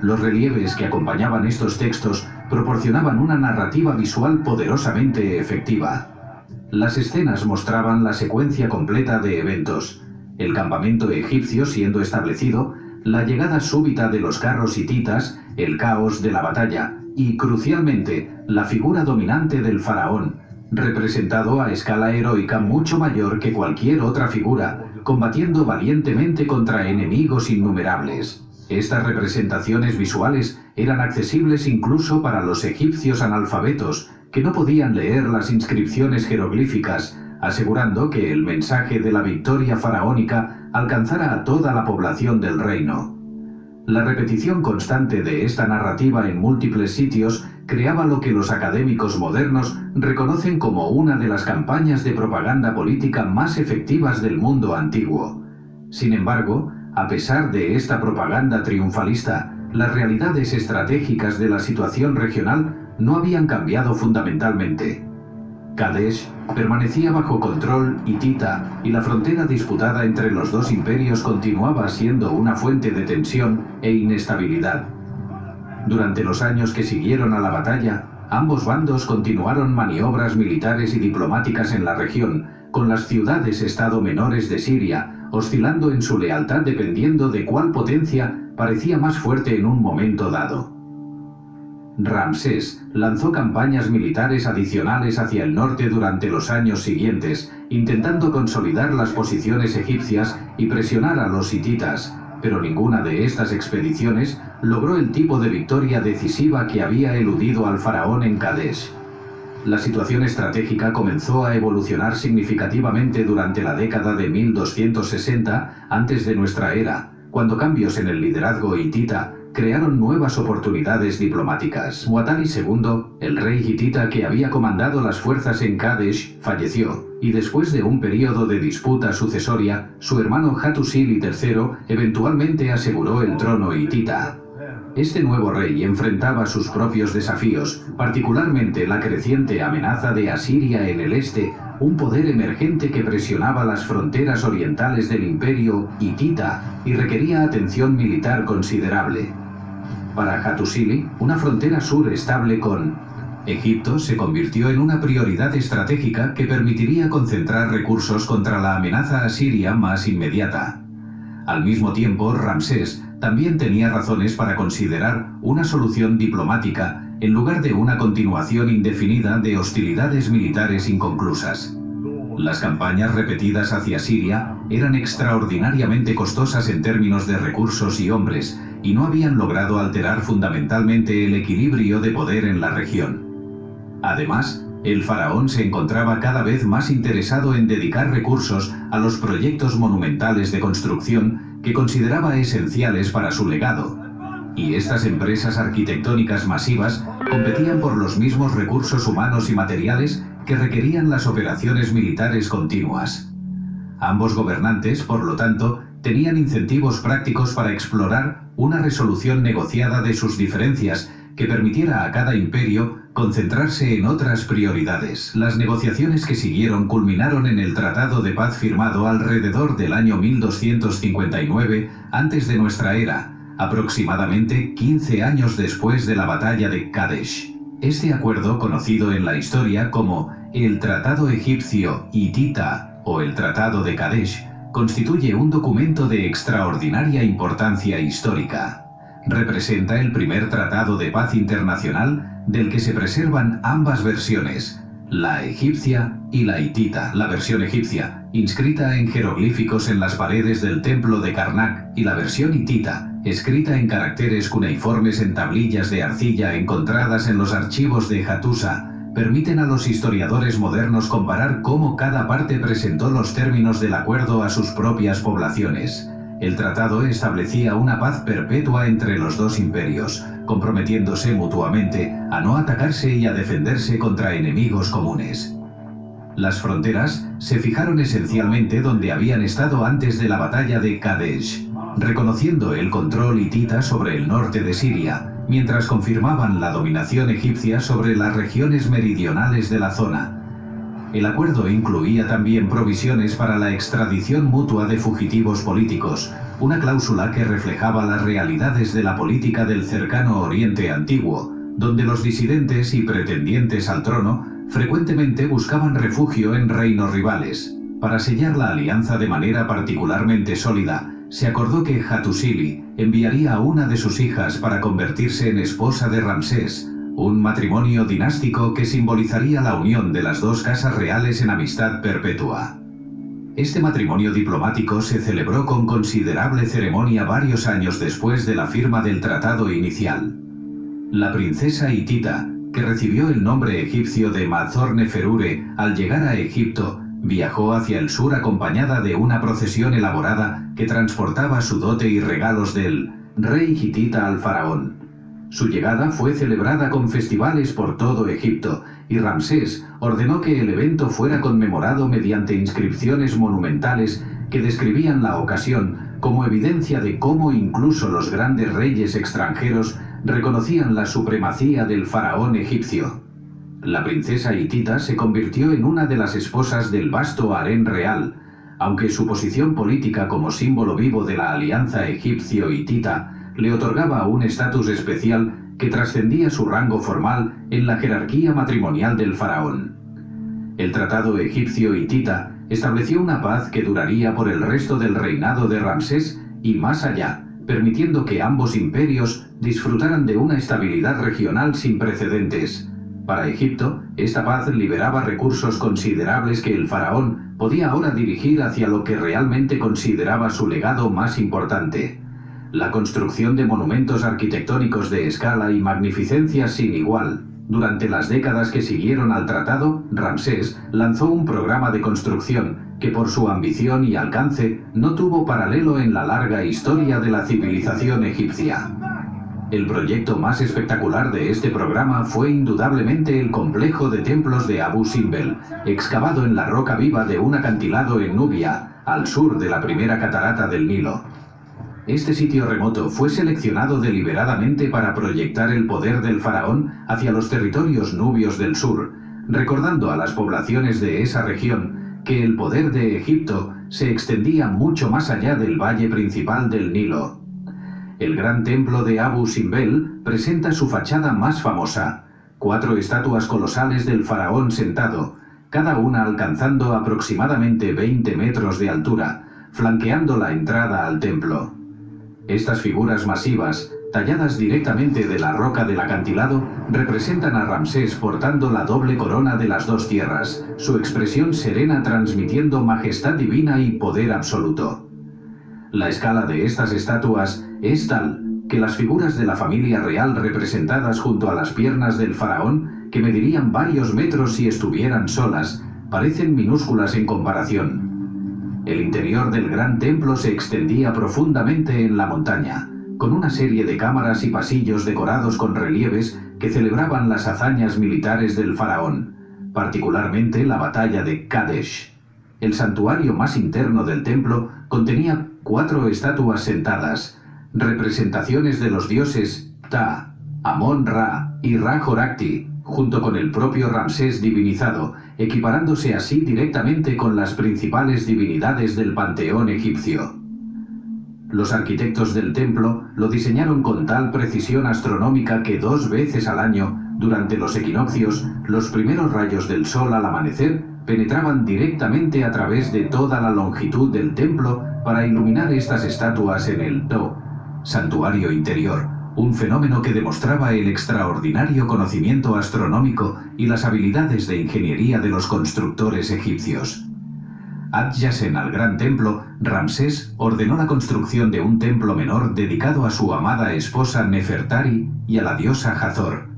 Los relieves que acompañaban estos textos proporcionaban una narrativa visual poderosamente efectiva. Las escenas mostraban la secuencia completa de eventos: el campamento egipcio siendo establecido, la llegada súbita de los carros hititas, el caos de la batalla y, crucialmente, la figura dominante del faraón, representado a escala heroica mucho mayor que cualquier otra figura, combatiendo valientemente contra enemigos innumerables. Estas representaciones visuales eran accesibles incluso para los egipcios analfabetos, que no podían leer las inscripciones jeroglíficas, asegurando que el mensaje de la victoria faraónica alcanzara a toda la población del reino. La repetición constante de esta narrativa en múltiples sitios creaba lo que los académicos modernos reconocen como una de las campañas de propaganda política más efectivas del mundo antiguo. Sin embargo, a pesar de esta propaganda triunfalista, las realidades estratégicas de la situación regional no habían cambiado fundamentalmente. Kadesh permanecía bajo control hitita y la frontera disputada entre los dos imperios continuaba siendo una fuente de tensión e inestabilidad. Durante los años que siguieron a la batalla, ambos bandos continuaron maniobras militares y diplomáticas en la región, con las ciudades-estado menores de Siria oscilando en su lealtad dependiendo de cuál potencia parecía más fuerte en un momento dado. Ramsés lanzó campañas militares adicionales hacia el norte durante los años siguientes, intentando consolidar las posiciones egipcias y presionar a los hititas, pero ninguna de estas expediciones logró el tipo de victoria decisiva que había eludido al faraón en Kadesh. La situación estratégica comenzó a evolucionar significativamente durante la década de 1260 antes de nuestra era, cuando cambios en el liderazgo hitita crearon nuevas oportunidades diplomáticas. Muwatalli II, el rey hitita que había comandado las fuerzas en Kadesh, falleció, y después de un periodo de disputa sucesoria, su hermano Hattusili III eventualmente aseguró el trono hitita. Este nuevo rey enfrentaba sus propios desafíos, particularmente la creciente amenaza de Asiria en el este, un poder emergente que presionaba las fronteras orientales del imperio hitita y requería atención militar considerable. Para Hattusili, una frontera sur estable con Egipto se convirtió en una prioridad estratégica que permitiría concentrar recursos contra la amenaza asiria más inmediata. Al mismo tiempo, Ramsés también tenía razones para considerar una solución diplomática en lugar de una continuación indefinida de hostilidades militares inconclusas. Las campañas repetidas hacia Siria eran extraordinariamente costosas en términos de recursos y hombres, y no habían logrado alterar fundamentalmente el equilibrio de poder en la región. Además, el faraón se encontraba cada vez más interesado en dedicar recursos a los proyectos monumentales de construcción que consideraba esenciales para su legado, y estas empresas arquitectónicas masivas competían por los mismos recursos humanos y materiales que requerían las operaciones militares continuas. Ambos gobernantes, por lo tanto, tenían incentivos prácticos para explorar una resolución negociada de sus diferencias que permitiera a cada imperio concentrarse en otras prioridades. Las negociaciones que siguieron culminaron en el Tratado de Paz firmado alrededor del año 1259 antes de nuestra era, aproximadamente 15 años después de la batalla de Kadesh. Este acuerdo, conocido en la historia como el Tratado Egipcio-Hitita o el Tratado de Kadesh, constituye un documento de extraordinaria importancia histórica. Representa el primer tratado de paz internacional del que se preservan ambas versiones, la egipcia y la hitita. La versión egipcia, inscrita en jeroglíficos en las paredes del templo de Karnak, y la versión hitita, escrita en caracteres cuneiformes en tablillas de arcilla encontradas en los archivos de Hattusa, permiten a los historiadores modernos comparar cómo cada parte presentó los términos del acuerdo a sus propias poblaciones. El tratado establecía una paz perpetua entre los dos imperios, comprometiéndose mutuamente a no atacarse y a defenderse contra enemigos comunes. Las fronteras se fijaron esencialmente donde habían estado antes de la batalla de Kadesh, reconociendo el control hitita sobre el norte de Siria, mientras confirmaban la dominación egipcia sobre las regiones meridionales de la zona. El acuerdo incluía también provisiones para la extradición mutua de fugitivos políticos, una cláusula que reflejaba las realidades de la política del cercano Oriente Antiguo, donde los disidentes y pretendientes al trono frecuentemente buscaban refugio en reinos rivales. Para sellar la alianza de manera particularmente sólida, se acordó que Hattusili enviaría a una de sus hijas para convertirse en esposa de Ramsés, un matrimonio dinástico que simbolizaría la unión de las dos casas reales en amistad perpetua. Este matrimonio diplomático se celebró con considerable ceremonia varios años después de la firma del tratado inicial. La princesa hitita, que recibió el nombre egipcio de Mazor-Neferure al llegar a Egipto, viajó hacia el sur acompañada de una procesión elaborada que transportaba su dote y regalos del rey hitita al faraón. Su llegada fue celebrada con festivales por todo Egipto, y Ramsés ordenó que el evento fuera conmemorado mediante inscripciones monumentales que describían la ocasión como evidencia de cómo incluso los grandes reyes extranjeros reconocían la supremacía del faraón egipcio. La princesa hitita se convirtió en una de las esposas del vasto harén real, aunque su posición política como símbolo vivo de la alianza egipcio-hitita le otorgaba un estatus especial que trascendía su rango formal en la jerarquía matrimonial del faraón. El tratado egipcio-hitita estableció una paz que duraría por el resto del reinado de Ramsés y más allá, permitiendo que ambos imperios disfrutaran de una estabilidad regional sin precedentes. Para Egipto, esta paz liberaba recursos considerables que el faraón podía ahora dirigir hacia lo que realmente consideraba su legado más importante: la construcción de monumentos arquitectónicos de escala y magnificencia sin igual. Durante las décadas que siguieron al tratado, Ramsés lanzó un programa de construcción que por su ambición y alcance no tuvo paralelo en la larga historia de la civilización egipcia. El proyecto más espectacular de este programa fue indudablemente el complejo de templos de Abu Simbel, excavado en la roca viva de un acantilado en Nubia, al sur de la primera catarata del Nilo. Este sitio remoto fue seleccionado deliberadamente para proyectar el poder del faraón hacia los territorios nubios del sur, recordando a las poblaciones de esa región que el poder de Egipto se extendía mucho más allá del valle principal del Nilo. El gran templo de Abu Simbel presenta su fachada más famosa: 4 estatuas colosales del faraón sentado, cada una alcanzando aproximadamente 20 metros de altura, flanqueando la entrada al templo. Estas figuras masivas, talladas directamente de la roca del acantilado, representan a Ramsés portando la doble corona de las 2 tierras, su expresión serena transmitiendo majestad divina y poder absoluto. La escala de estas estatuas es tal que las figuras de la familia real representadas junto a las piernas del faraón, que medirían varios metros si estuvieran solas, parecen minúsculas en comparación. El interior del gran templo se extendía profundamente en la montaña, con una serie de cámaras y pasillos decorados con relieves que celebraban las hazañas militares del faraón, particularmente la batalla de Kadesh. El santuario más interno del templo contenía 4 estatuas sentadas, representaciones de los dioses Ptah, Amón-Ra y Ra-Horakhti, junto con el propio Ramsés divinizado, equiparándose así directamente con las principales divinidades del panteón egipcio. Los arquitectos del templo lo diseñaron con tal precisión astronómica que 2 veces al año, durante los equinoccios, los primeros rayos del sol al amanecer penetraban directamente a través de toda la longitud del templo para iluminar estas estatuas en el santuario interior, un fenómeno que demostraba el extraordinario conocimiento astronómico y las habilidades de ingeniería de los constructores egipcios. Adyacente al gran templo, Ramsés ordenó la construcción de un templo menor dedicado a su amada esposa Nefertari y a la diosa Hathor.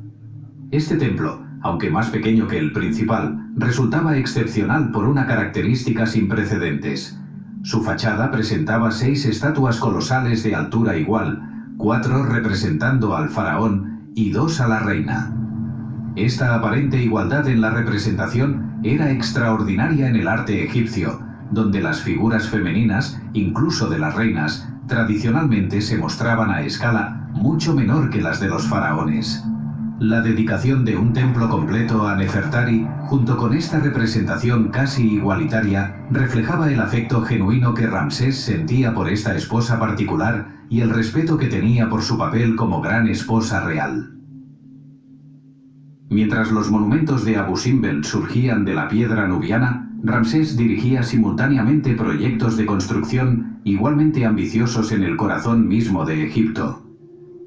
Este templo, aunque más pequeño que el principal, resultaba excepcional por una característica sin precedentes. Su fachada presentaba 6 estatuas colosales de altura igual, 4 representando al faraón y 2 a la reina. Esta aparente igualdad en la representación era extraordinaria en el arte egipcio, donde las figuras femeninas, incluso de las reinas, tradicionalmente se mostraban a escala mucho menor que las de los faraones. La dedicación de un templo completo a Nefertari, junto con esta representación casi igualitaria, reflejaba el afecto genuino que Ramsés sentía por esta esposa particular y el respeto que tenía por su papel como gran esposa real. Mientras los monumentos de Abu Simbel surgían de la piedra nubiana, Ramsés dirigía simultáneamente proyectos de construcción igualmente ambiciosos en el corazón mismo de Egipto.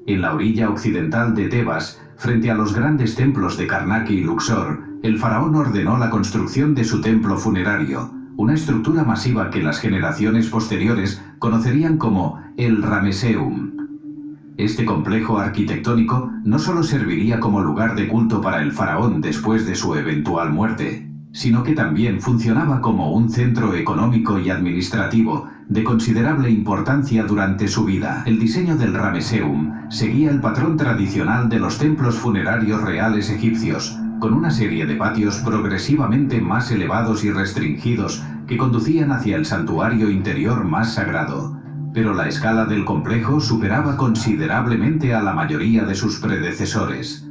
En la orilla occidental de Tebas, frente a los grandes templos de Karnak y Luxor, el faraón ordenó la construcción de su templo funerario, una estructura masiva que las generaciones posteriores conocerían como el Ramesseum. Este complejo arquitectónico no solo serviría como lugar de culto para el faraón después de su eventual muerte, sino que también funcionaba como un centro económico y administrativo de considerable importancia durante su vida. El diseño del Ramesseum seguía el patrón tradicional de los templos funerarios reales egipcios, con una serie de patios progresivamente más elevados y restringidos que conducían hacia el santuario interior más sagrado. Pero la escala del complejo superaba considerablemente a la mayoría de sus predecesores.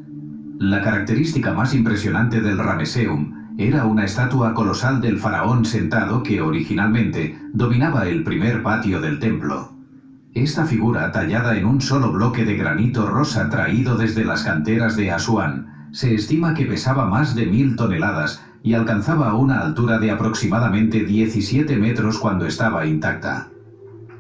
La característica más impresionante del Ramesseum era una estatua colosal del faraón sentado que originalmente dominaba el primer patio del templo. Esta figura, tallada en un solo bloque de granito rosa traído desde las canteras de Asuán, se estima que pesaba más de 1000 toneladas y alcanzaba una altura de aproximadamente 17 metros cuando estaba intacta.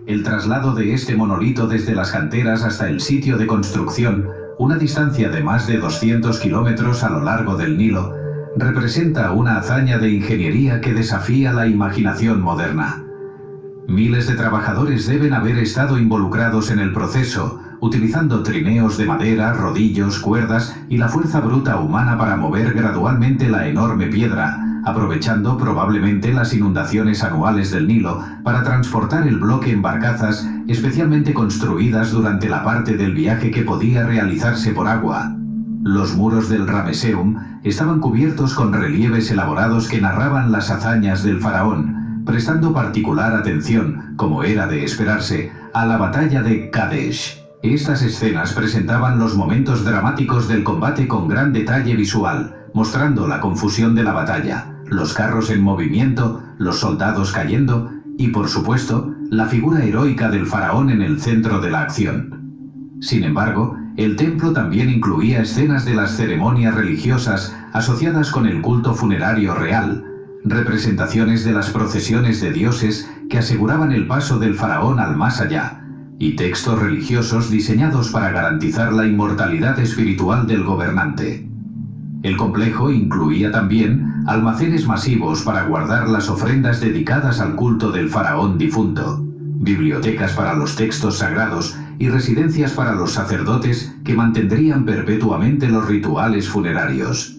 El traslado de este monolito desde las canteras hasta el sitio de construcción, una distancia de más de 200 kilómetros a lo largo del Nilo, representa una hazaña de ingeniería que desafía la imaginación moderna. Miles de trabajadores deben haber estado involucrados en el proceso, utilizando trineos de madera, rodillos, cuerdas y la fuerza bruta humana para mover gradualmente la enorme piedra, aprovechando probablemente las inundaciones anuales del Nilo para transportar el bloque en barcazas especialmente construidas durante la parte del viaje que podía realizarse por agua. Los muros del Ramesseum estaban cubiertos con relieves elaborados que narraban las hazañas del faraón, prestando particular atención, como era de esperarse, a la batalla de Kadesh. Estas escenas presentaban los momentos dramáticos del combate con gran detalle visual, mostrando la confusión de la batalla, los carros en movimiento, los soldados cayendo y, por supuesto, la figura heroica del faraón en el centro de la acción. Sin embargo, el templo también incluía escenas de las ceremonias religiosas asociadas con el culto funerario real, representaciones de las procesiones de dioses que aseguraban el paso del faraón al más allá, y textos religiosos diseñados para garantizar la inmortalidad espiritual del gobernante. El complejo incluía también almacenes masivos para guardar las ofrendas dedicadas al culto del faraón difunto, bibliotecas para los textos sagrados y residencias para los sacerdotes que mantendrían perpetuamente los rituales funerarios.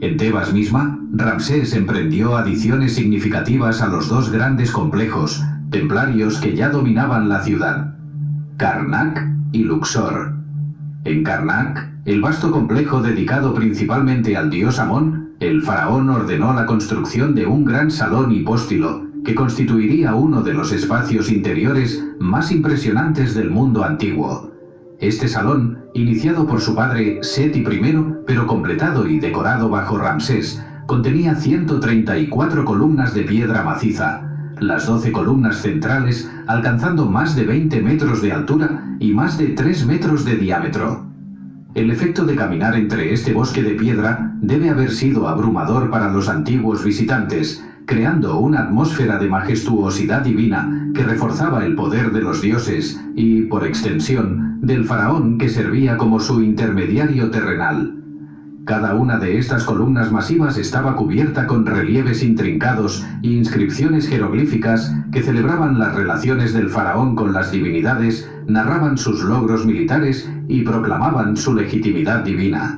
En Tebas misma, Ramsés emprendió adiciones significativas a los dos grandes complejos templarios que ya dominaban la ciudad, Karnak y Luxor. En Karnak, el vasto complejo dedicado principalmente al dios Amón, el faraón ordenó la construcción de un gran salón hipóstilo que constituiría uno de los espacios interiores más impresionantes del mundo antiguo. Este salón, iniciado por su padre Seti I, pero completado y decorado bajo Ramsés, contenía 134 columnas de piedra maciza, las 12 columnas centrales alcanzando más de 20 metros de altura y más de 3 metros de diámetro. El efecto de caminar entre este bosque de piedra debe haber sido abrumador para los antiguos visitantes, creando una atmósfera de majestuosidad divina que reforzaba el poder de los dioses y, por extensión, del faraón que servía como su intermediario terrenal. Cada una de estas columnas masivas estaba cubierta con relieves intrincados e inscripciones jeroglíficas que celebraban las relaciones del faraón con las divinidades, narraban sus logros militares y proclamaban su legitimidad divina.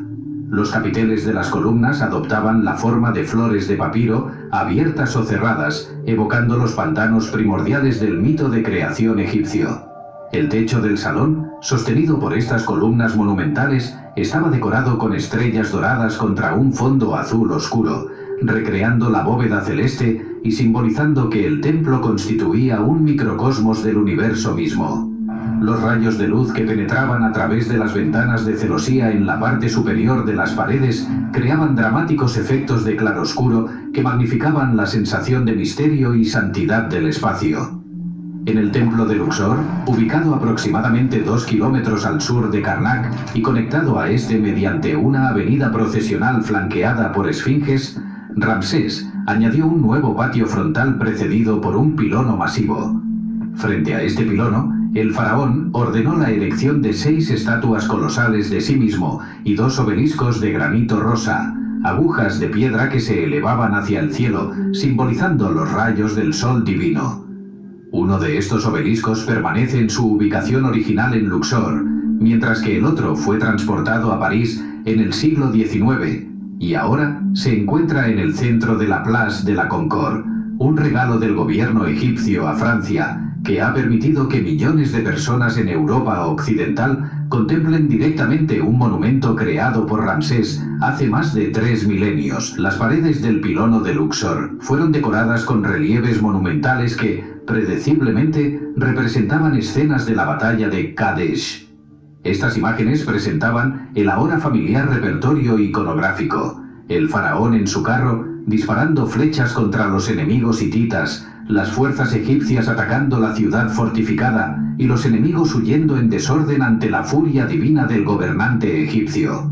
Los capiteles de las columnas adoptaban la forma de flores de papiro, abiertas o cerradas, evocando los pantanos primordiales del mito de creación egipcio. El techo del salón, sostenido por estas columnas monumentales, estaba decorado con estrellas doradas contra un fondo azul oscuro, recreando la bóveda celeste y simbolizando que el templo constituía un microcosmos del universo mismo. Los rayos de luz que penetraban a través de las ventanas de celosía en la parte superior de las paredes creaban dramáticos efectos de claroscuro que magnificaban la sensación de misterio y santidad del espacio. En el templo de Luxor, ubicado aproximadamente 2 kilómetros al sur de Karnak y conectado a este mediante una avenida procesional flanqueada por esfinges, Ramsés añadió un nuevo patio frontal precedido por un pilono masivo. Frente a este pilono, el faraón ordenó la erección de 6 estatuas colosales de sí mismo y 2 obeliscos de granito rosa, agujas de piedra que se elevaban hacia el cielo, simbolizando los rayos del sol divino. Uno de estos obeliscos permanece en su ubicación original en Luxor, mientras que el otro fue transportado a París en el siglo XIX y ahora se encuentra en el centro de la Place de la Concorde, un regalo del gobierno egipcio a Francia que ha permitido que millones de personas en Europa occidental contemplen directamente un monumento creado por Ramsés hace más de 3 milenios. Las paredes del pilono de Luxor fueron decoradas con relieves monumentales que, predeciblemente, representaban escenas de la batalla de Kadesh. Estas imágenes presentaban el ahora familiar repertorio iconográfico: el faraón en su carro disparando flechas contra los enemigos hititas, las fuerzas egipcias atacando la ciudad fortificada y los enemigos huyendo en desorden ante la furia divina del gobernante egipcio.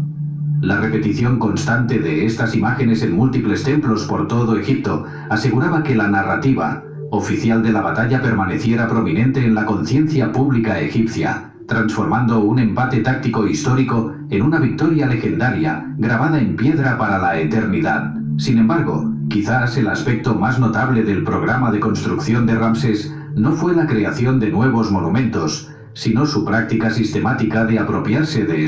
La repetición constante de estas imágenes en múltiples templos por todo Egipto aseguraba que la narrativa oficial de la batalla permaneciera prominente en la conciencia pública egipcia, transformando un empate táctico histórico en una victoria legendaria grabada en piedra para la eternidad. Sin embargo, quizás el aspecto más notable del programa de construcción de Ramsés no fue la creación de nuevos monumentos, sino su práctica sistemática de apropiarse de